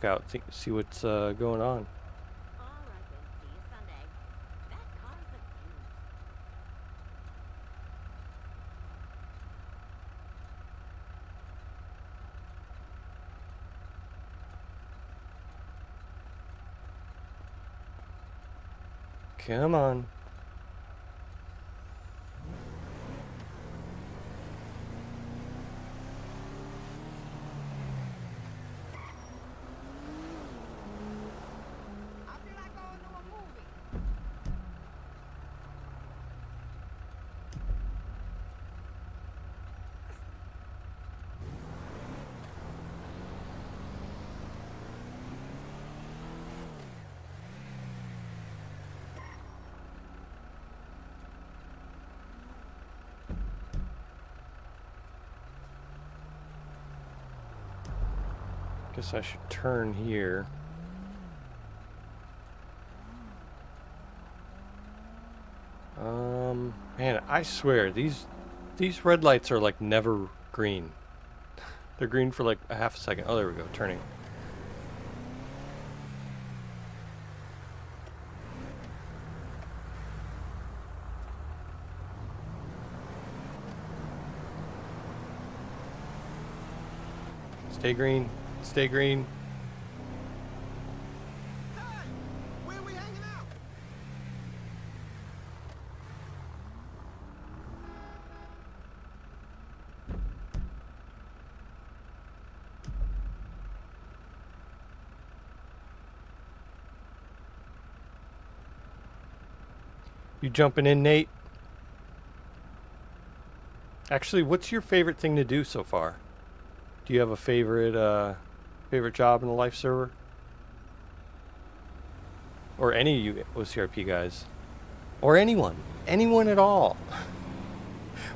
out, see what's going on. All right then, see you Sunday. That car's a beaut. Come on. I feel like going to a movie. Guess I should turn here. Man, I swear these red lights are like never green. They're green for like a half a second. Oh, there we go, turning. Stay green. Stay green. Hey, where we hanging out? You jumping in, Nate? Actually, what's your favorite thing to do so far? Do you have a favorite job in the life server? Or any of you OCRP guys? Or anyone at all?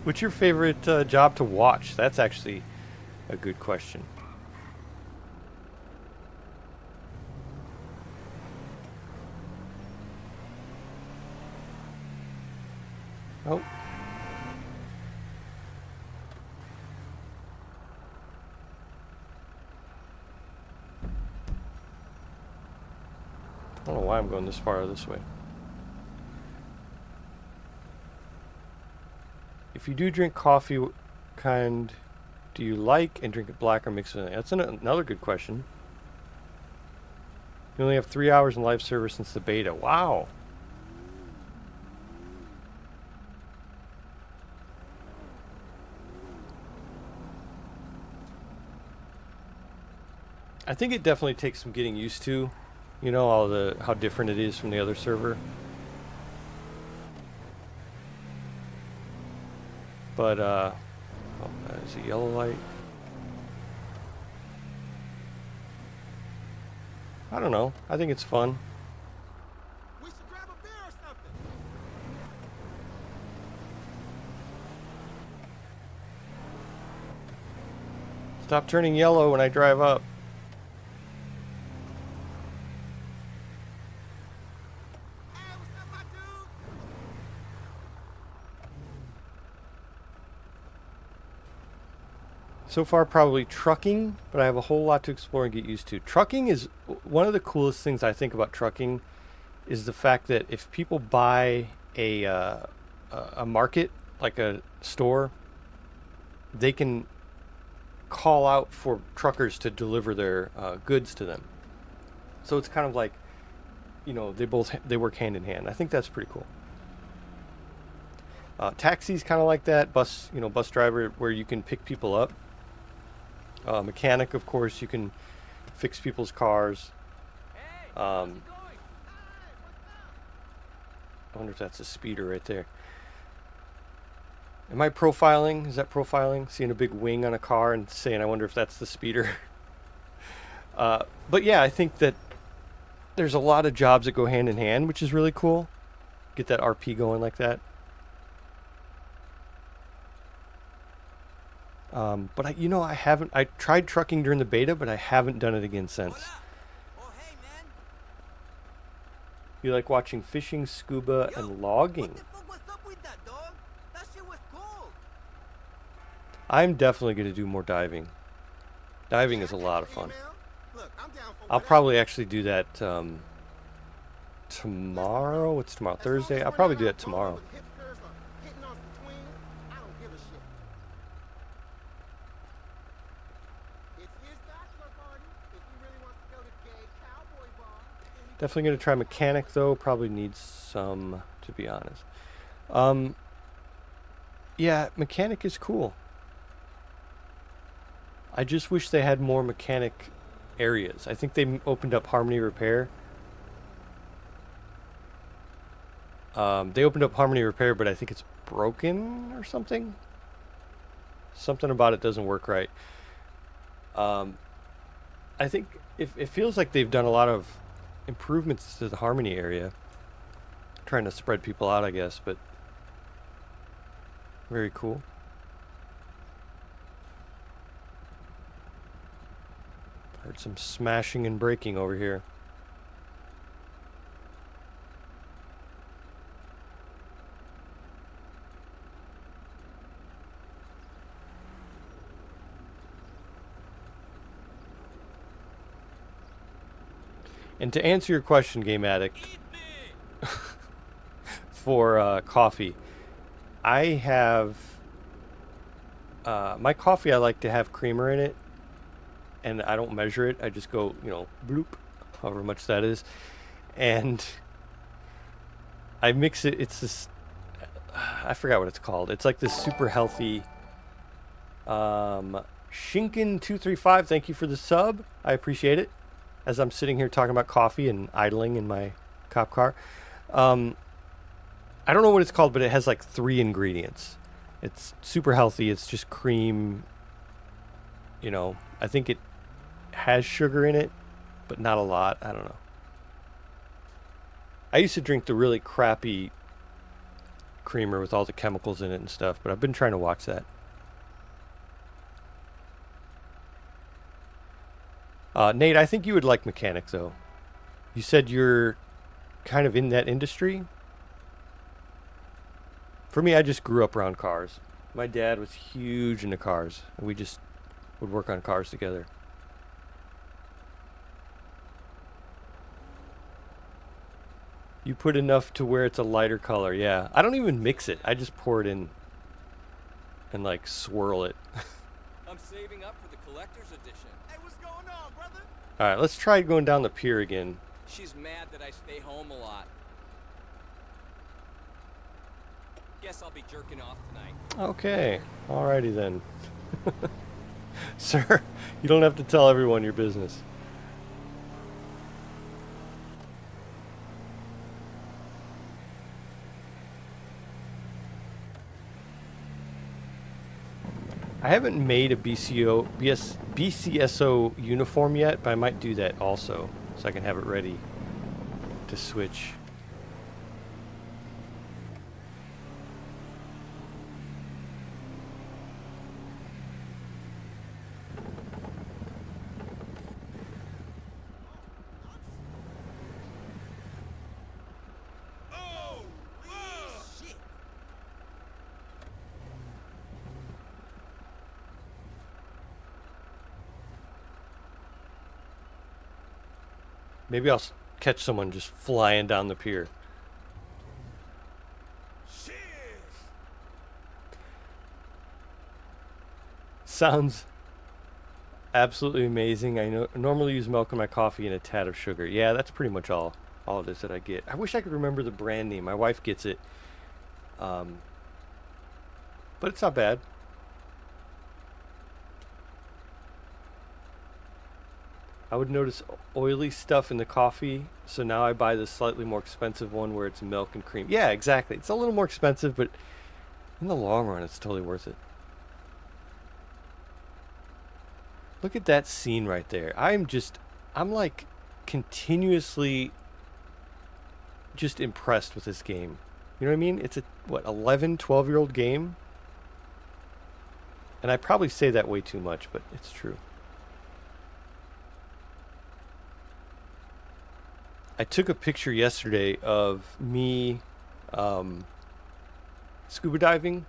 What's your favorite job to watch? That's actually a good question. Oh. I don't know why I'm going this far this way. If you do drink coffee, what kind do you like, and drink it black or mixed with it? That's another good question. You only have 3 hours in live server since the beta. Wow. I think it definitely takes some getting used to, you know, how different it is from the other server. But oh, that is a yellow light. I don't know. I think it's fun. We should grab a beer or something. Stop turning yellow when I drive up. Hey, what's up, my dude? So far, probably trucking, but I have a whole lot to explore and get used to. Trucking is one of the coolest things I think about trucking is the fact that if people buy a market, like a store, they can call out for truckers to deliver their goods to them. So it's kind of like, you know, they work hand in hand. I think that's pretty cool. Taxis kind of like that. Bus driver, where you can pick people up. Mechanic, of course, you can fix people's cars. I wonder if that's a speeder right there. Am I profiling? Is that profiling? Seeing a big wing on a car and saying, I wonder if that's the speeder. But yeah, I think that there's a lot of jobs that go hand in hand, which is really cool. Get that RP going like that. But I haven't. I tried trucking during the beta, but I haven't done it again since. Oh, hey, man. You like watching fishing, scuba, and logging? What the fuck was up with that, dog? That shit was cool. I'm definitely going to do more diving. Diving is a lot of fun. Look, I'm down for I'll probably actually do that tomorrow. What's tomorrow? Thursday? I'll probably do that tomorrow. Definitely going to try mechanic, though. Probably needs some, to be honest. Yeah, mechanic is cool. I just wish they had more mechanic areas. I think they opened up Harmony Repair. They opened up Harmony Repair, but I think it's broken or something. Something about it doesn't work right. I think it feels like they've done a lot of improvements to the Harmony area. Trying to spread people out, I guess, but very cool. Heard some smashing and breaking over here. And to answer your question, Game Addict, for coffee, I have my coffee. I like to have creamer in it, and I don't measure it. I just go, bloop, however much that is, and I mix it. It's this, I forgot what it's called. It's like this super healthy. Shinken235, thank you for the sub. I appreciate it. As I'm sitting here talking about coffee and idling in my cop car. I don't know what it's called, but it has like 3 ingredients. It's super healthy. It's just cream. I think it has sugar in it, but not a lot. I don't know. I used to drink the really crappy creamer with all the chemicals in it and stuff, but I've been trying to watch that. Nate, I think you would like mechanic, though. You said you're kind of in that industry. For me, I just grew up around cars. My dad was huge into cars, and we just would work on cars together. You put enough to where it's a lighter color, yeah. I don't even mix it. I just pour it in and, like, swirl it. I'm saving up for the collector's edition. Hey, what's going on, brother? All right, let's try going down the pier again. She's mad that I stay home a lot. Guess I'll be jerking off tonight. Okay, alrighty then. Sir, you don't have to tell everyone your business. I haven't made a BCSO uniform yet, but I might do that also, so I can have it ready to switch. Maybe I'll catch someone just flying down the pier. Shit! Sounds absolutely amazing. I normally use milk in my coffee and a tad of sugar. Yeah, that's pretty much all it is that I get. I wish I could remember the brand name. My wife gets it. But it's not bad. I would notice oily stuff in the coffee, so now I buy the slightly more expensive one where it's milk and cream. Yeah, exactly. It's a little more expensive, but in the long run, it's totally worth it. Look at that scene right there. I'm like continuously just impressed with this game. You know what I mean? It's a, 11, 12-year-old game? And I probably say that way too much, but it's true. I took a picture yesterday of me scuba diving.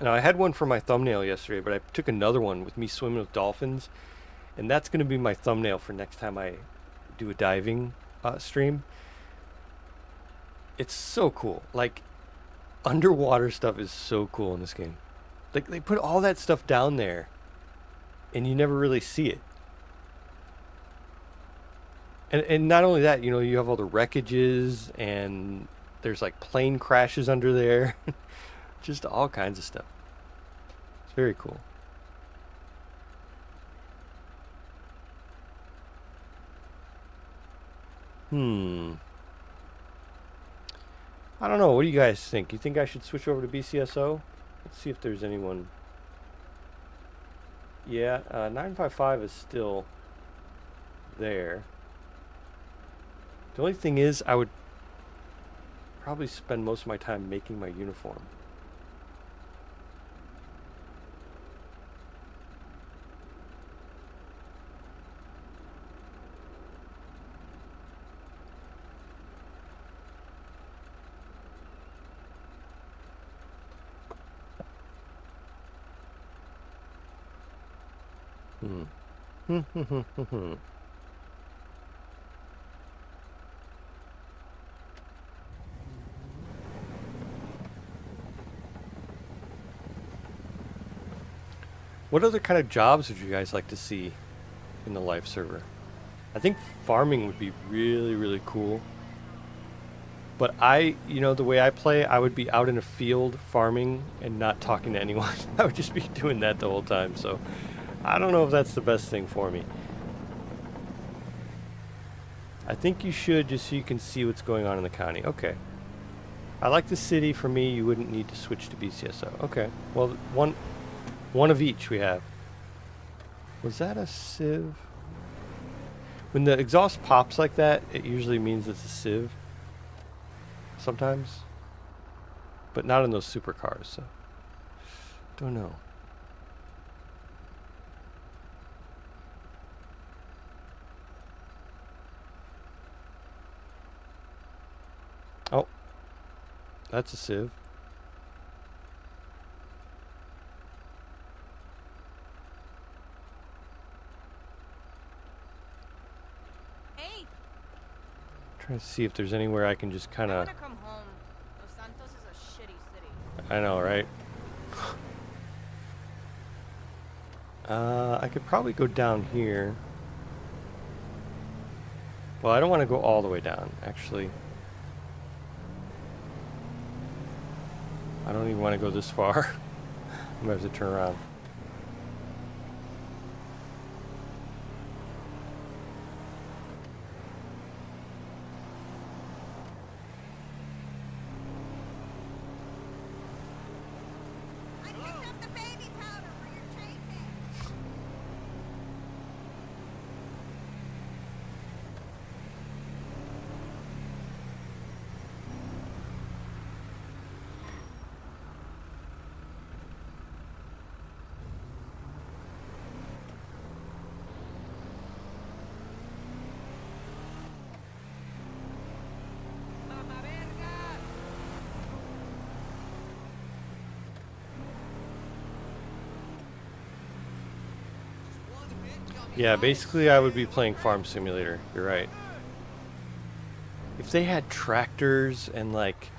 Now, I had one for my thumbnail yesterday, but I took another one with me swimming with dolphins. And that's going to be my thumbnail for next time I do a diving stream. It's so cool. Like, underwater stuff is so cool in this game. Like, they put all that stuff down there, and you never really see it. And not only that, you know, you have all the wreckages, and there's like plane crashes under there. Just all kinds of stuff. It's very cool. I don't know. What do you guys think? You think I should switch over to BCSO? Let's see if there's anyone. Yeah, 955 is still there. The only thing is, I would probably spend most of my time making my uniform. What other kind of jobs would you guys like to see in the live server? I think farming would be really, really cool. But you know, the way I play, I would be out in a field farming and not talking to anyone. I would just be doing that the whole time. So I don't know if that's the best thing for me. I think you should, just so you can see what's going on in the county. Okay. I like the city. For me, you wouldn't need to switch to BCSO. Okay. Well, one of each we have. Was that a sieve? When the exhaust pops like that, it usually means it's a sieve. Sometimes. But not in those supercars, so. Don't know. Oh. That's a sieve. Hey, Trying to see if there's anywhere I can just kind I of. wanna come home. Los Santos is a shitty city. I know, right? I could probably go down here. Well, I don't want to go all the way down, actually. I don't even want to go this far. I'm going to have to turn around. I picked up the baby powder for your taking. Yeah, basically I would be playing Farm Simulator. You're right. If they had tractors and like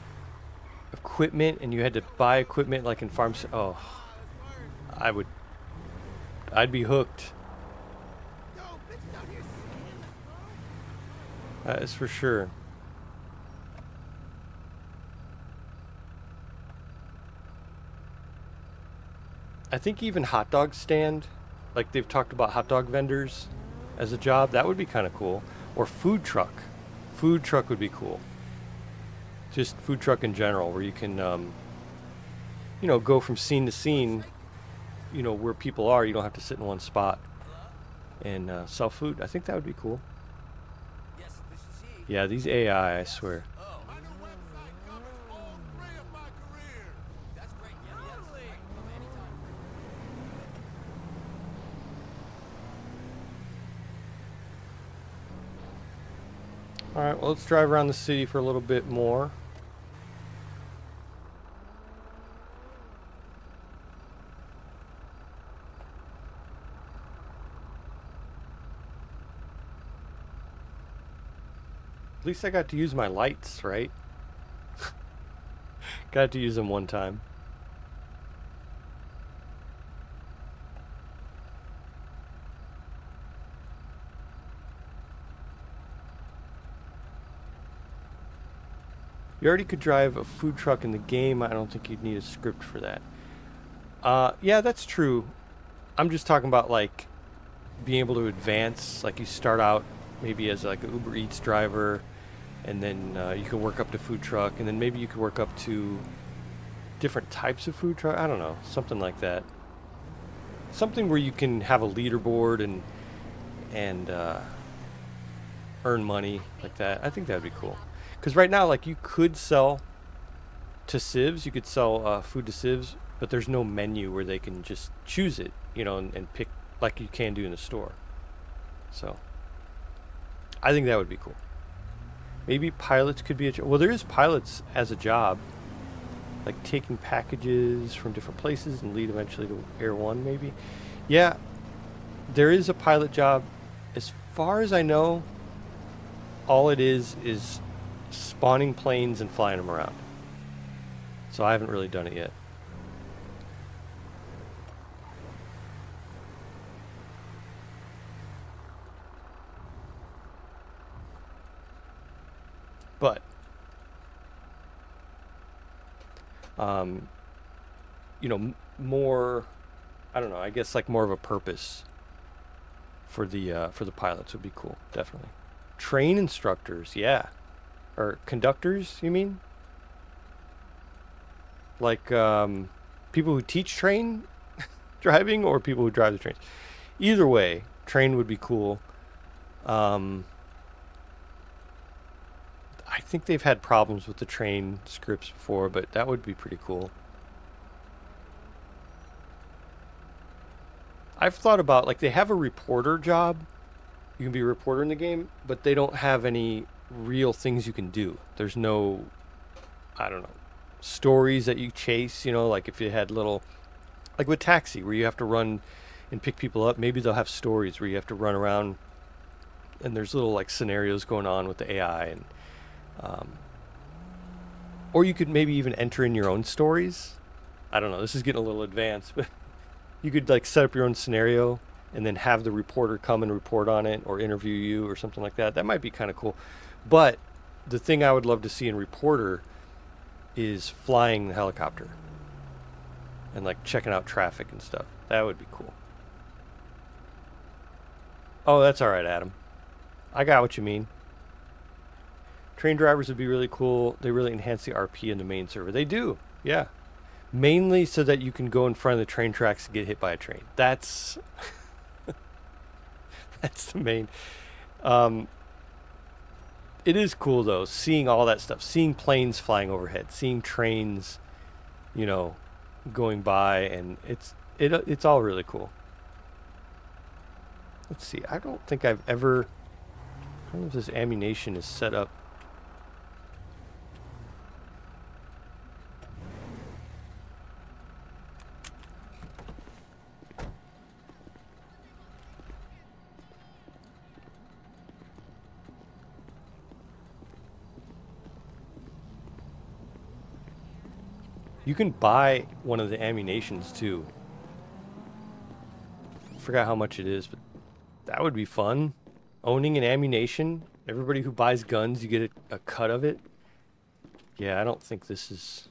equipment and you had to buy equipment like in Farm oh, I'd be hooked. That is for sure. I think even hot dog stand, like they've talked about hot dog vendors as a job, that would be kind of cool. Or food truck. Food truck would be cool. Just food truck in general, where you can, you know, go from scene to scene, you know, where people are. You don't have to sit in one spot and sell food. I think that would be cool. Yes, this is he. Yeah, these AI, I swear. Oh, my new website covers all 3 of my careers. That's great. Yeah, yes. I can come anytime. Alright, well, let's drive around the city for a little bit more. At least I got to use my lights, right? Got to use them one time. You already could drive a food truck in the game. I don't think you'd need a script for that. Yeah, that's true. I'm just talking about like being able to advance. Like you start out maybe as like an Uber Eats driver, and then you can work up to food truck, and then maybe you could work up to different types of food truck. I don't know, something like that. Something where you can have a leaderboard and earn money like that. I think that'd be cool. Because right now, like, you could sell to civs, you could sell food to civs, but there's no menu where they can just choose it, you know, and pick like you can do in the store. So, I think that would be cool. Maybe pilots could be a well, there is pilots as a job, like taking packages from different places and lead eventually to Air 1, maybe. Yeah, there is a pilot job. As far as I know, all it is spawning planes and flying them around. So I haven't really done it yet. But you know, more, I don't know, I guess like more of a purpose for the pilots would be cool, definitely. Train instructors, yeah. Or conductors, you mean? Like people who teach train driving or people who drive the trains. Either way, train would be cool. I think they've had problems with the train scripts before, but that would be pretty cool. I've thought about, like, they have a reporter job. You can be a reporter in the game, but they don't have any real things you can do. There's no, I don't know, stories that you chase, you know, like if you had little, like with Taxi, where you have to run and pick people up, maybe they'll have stories where you have to run around and there's little like scenarios going on with the AI, and or you could maybe even enter in your own stories. I don't know, this is getting a little advanced, but you could like set up your own scenario and then have the reporter come and report on it or interview you or something like that. That might be kind of cool. But the thing I would love to see in reporter is flying the helicopter and like checking out traffic and stuff. That would be cool. Oh, that's all right, Adam. I got what you mean. Train drivers would be really cool. They really enhance the RP in the main server. They do, yeah. Mainly so that you can go in front of the train tracks and get hit by a train. That's that's the main. It is cool though, seeing all that stuff, seeing planes flying overhead, seeing trains, you know, going by, and it's all really cool. Let's see. I don't think I've ever. I don't know if this ammunition is set up. You can buy one of the ammunitions too. Forgot how much it is, but that would be fun. Owning an ammunition. Everybody who buys guns, you get a cut of it. Yeah, I don't think this is...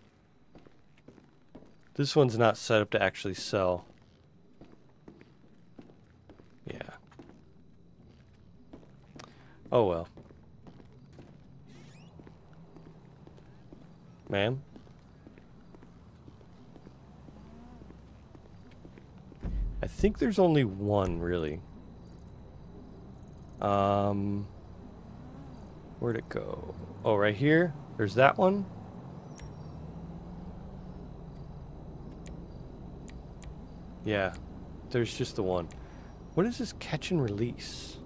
This one's not set up to actually sell. Yeah. Oh well. Ma'am? I think there's only one, really. Where'd it go? Oh, right here? There's that one. Yeah, there's just the one. What is this catch and release?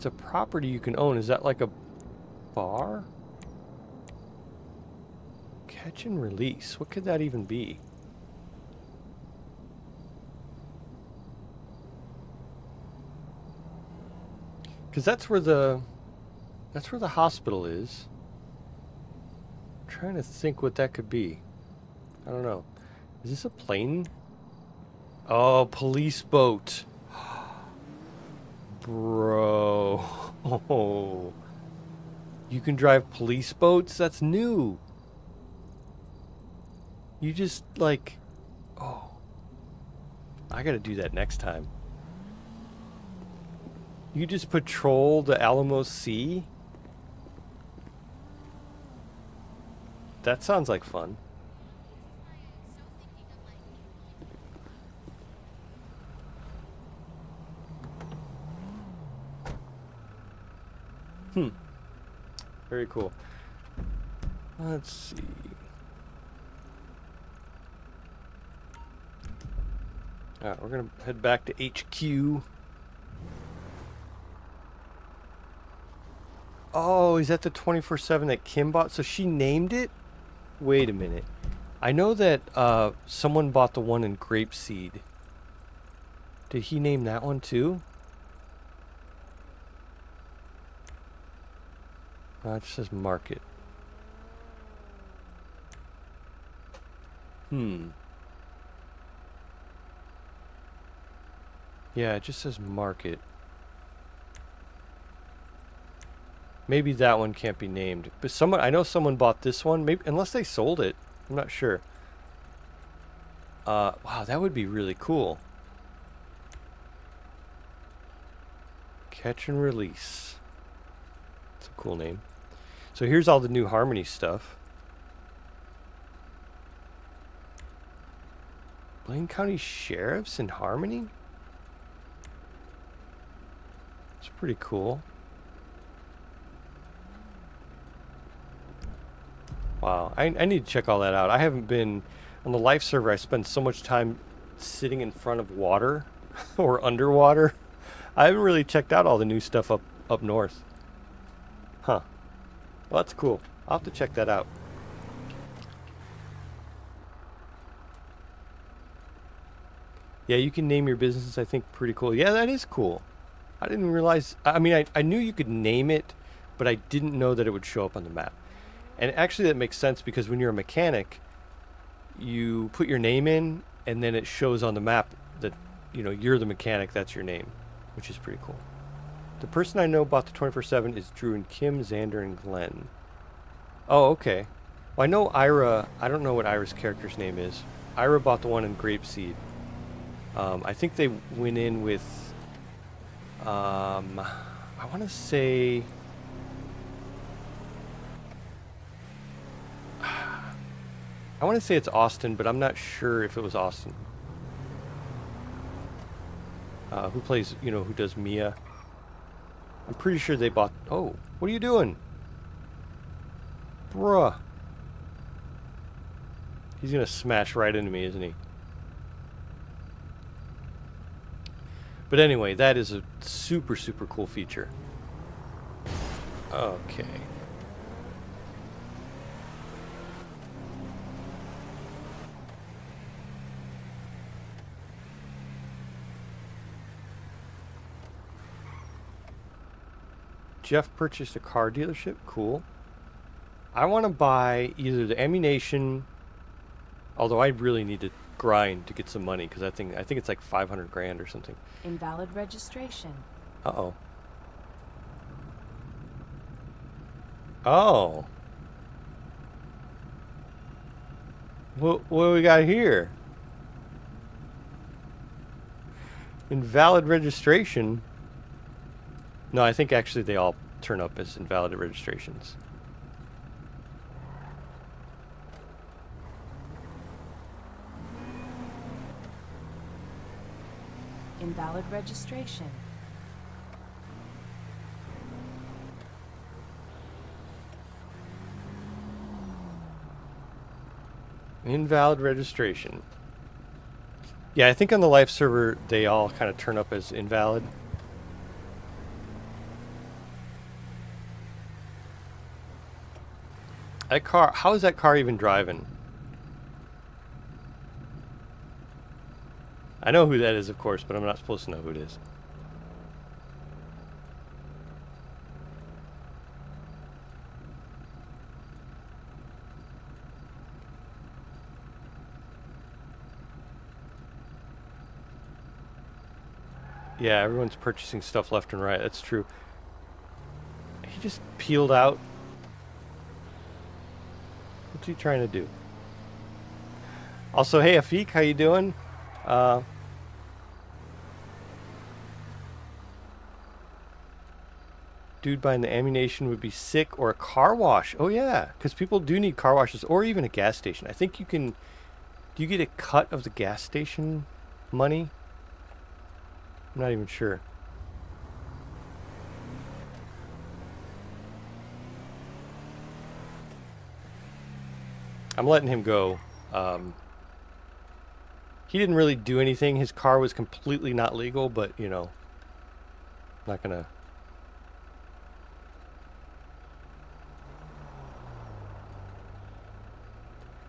It's a property you can own. Is that like a bar? Catch and release. What could that even be? Because that's where the hospital is. I'm trying to think what that could be. I don't know. Is this a plane? Oh, police boat. Bro. Oh. You can drive police boats? That's new. You just like, oh. I gotta do that next time. You just patrol the Alamo Sea? That sounds like fun. Very cool. Let's see. Alright, we're gonna head back to HQ. Oh, is that the 24/7 that Kim bought? So she named it? Wait a minute. I know that someone bought the one in Grapeseed. Did he name that one too? It just says market. Yeah, it just says market. Maybe that one can't be named. But someone, I know someone bought this one, maybe unless they sold it. I'm not sure. Wow, that would be really cool. Catch and release. That's a cool name. So here's all the new Harmony stuff. Blaine County Sheriffs in Harmony? It's pretty cool. Wow, I need to check all that out. I haven't been on the life server. I spend so much time sitting in front of water or underwater. I haven't really checked out all the new stuff up north. Huh. Well, that's cool. I'll have to check that out. Yeah, you can name your businesses, I think, pretty cool. Yeah, that is cool. I didn't realize... I mean, I knew you could name it, but I didn't know that it would show up on the map. And actually that makes sense because when you're a mechanic, you put your name in, and then it shows on the map that, you know, you're the mechanic, that's your name, which is pretty cool. The person I know bought the 24/7 is Drew and Kim, Xander, and Glenn. Oh, okay. Well, I know Ira. I don't know what Ira's character's name is. Ira bought the one in Grapeseed. I think they went in with... I want to say... I want to say it's Austin, but I'm not sure if it was Austin. Who plays, you know, who does Mia. I'm pretty sure they bought... Oh, what are you doing? Bruh. He's going to smash right into me, isn't he? But anyway, that is a super, super cool feature. Okay. Jeff purchased a car dealership. Cool. I want to buy either the ammunition, although I really need to grind to get some money because I think it's like 500 grand or something. Invalid registration. Uh-oh. Oh. What do we got here? Invalid registration. No, I think actually they all turn up as invalid registrations. Invalid registration. Invalid registration. Yeah, I think on the live server they all kind of turn up as invalid. That car, how is that car even driving? I know who that is, of course, but I'm not supposed to know who it is. Yeah, everyone's purchasing stuff left and right. That's true. He just peeled out. What's he trying to do? Also, hey, Afik, how you doing? Dude buying the ammunition would be sick, or a car wash. Oh yeah, because people do need car washes, or even a gas station. I think you can. Do you get a cut of the gas station money? I'm not even sure. I'm letting him go. He didn't really do anything. His car was completely not legal, but you know, I'm not gonna.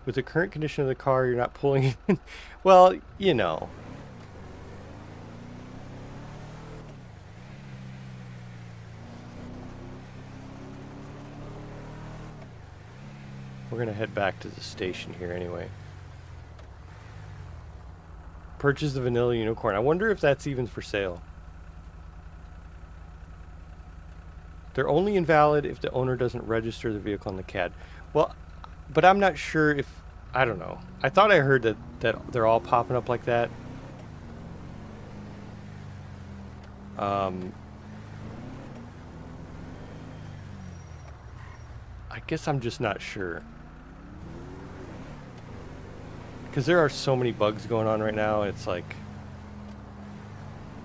With the current condition of the car, you're not pulling in. Well, you know. We're going to head back to the station here anyway. Purchase the vanilla unicorn. I wonder if that's even for sale. They're only invalid if the owner doesn't register the vehicle on the CAD. Well, but I'm not sure if, I don't know. I thought I heard that they're all popping up like that. I guess I'm just not sure. Because there are so many bugs going on right now, it's like,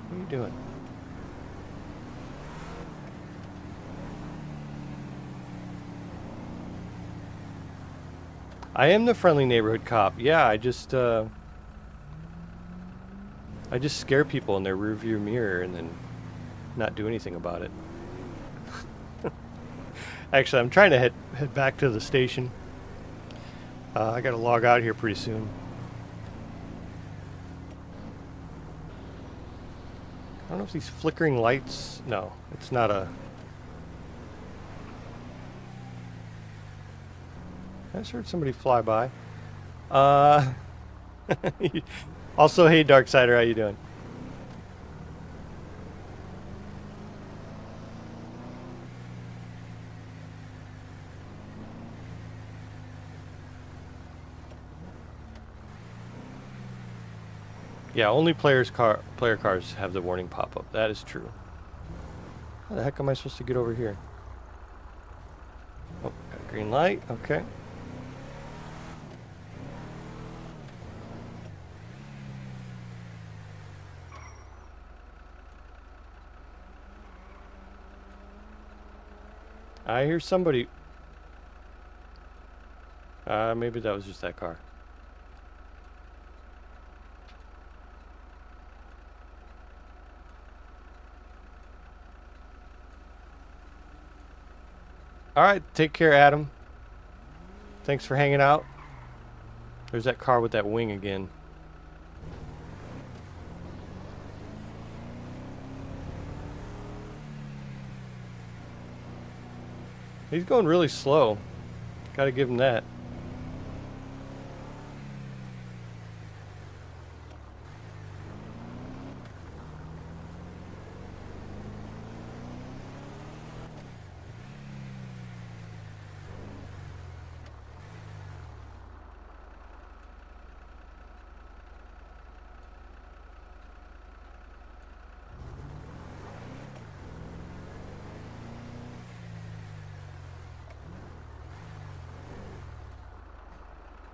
what are you doing? I am the friendly neighborhood cop. Yeah, I just scare people in their rearview mirror and then not do anything about it. Actually, I'm trying to head back to the station. I gotta log out here pretty soon. I don't know if these flickering lights... No, it's not a... I just heard somebody fly by. Also, hey, Darksider, how you doing? Yeah, only player cars have the warning pop-up. That is true. How the heck am I supposed to get over here? Oh, got a green light. Okay. I hear somebody. Maybe that was just that car. Alright, take care, Adam. Thanks for hanging out. There's that car with that wing again. He's going really slow. Gotta give him that.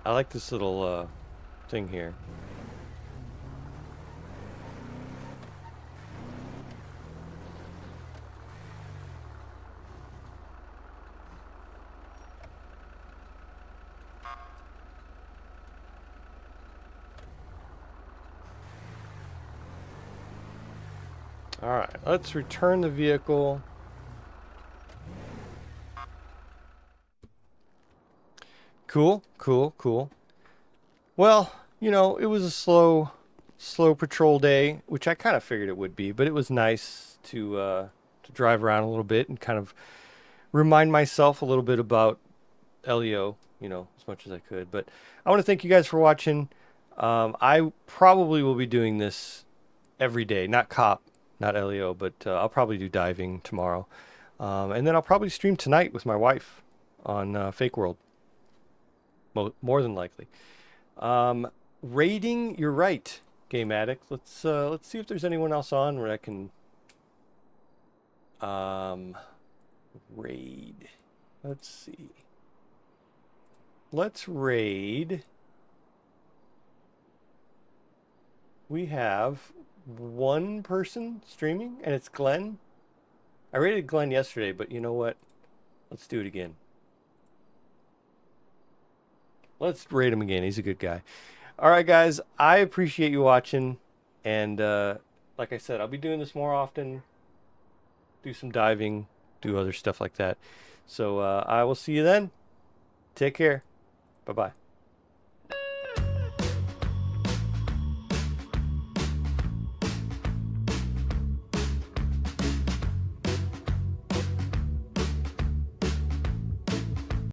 I like this little thing here. All right, let's return the vehicle. Cool, cool, cool. Well, you know, it was a slow patrol day, which I kind of figured it would be, but it was nice to drive around a little bit and kind of remind myself a little bit about LEO, you know, as much as I could. But I want to thank you guys for watching. I probably will be doing this every day, not cop, not LEO, but I'll probably do diving tomorrow. And then I'll probably stream tonight with my wife on Fake World. More than likely. Raiding, you're right, Game Addict. Let's see if there's anyone else on where I can raid. Let's see. Let's raid. We have one person streaming, and it's Glenn. I raided Glenn yesterday, but you know what? Let's do it again. Let's raid him again. He's a good guy. All right, guys. I appreciate you watching. And like I said, I'll be doing this more often. Do some diving. Do other stuff like that. So I will see you then. Take care. Bye-bye.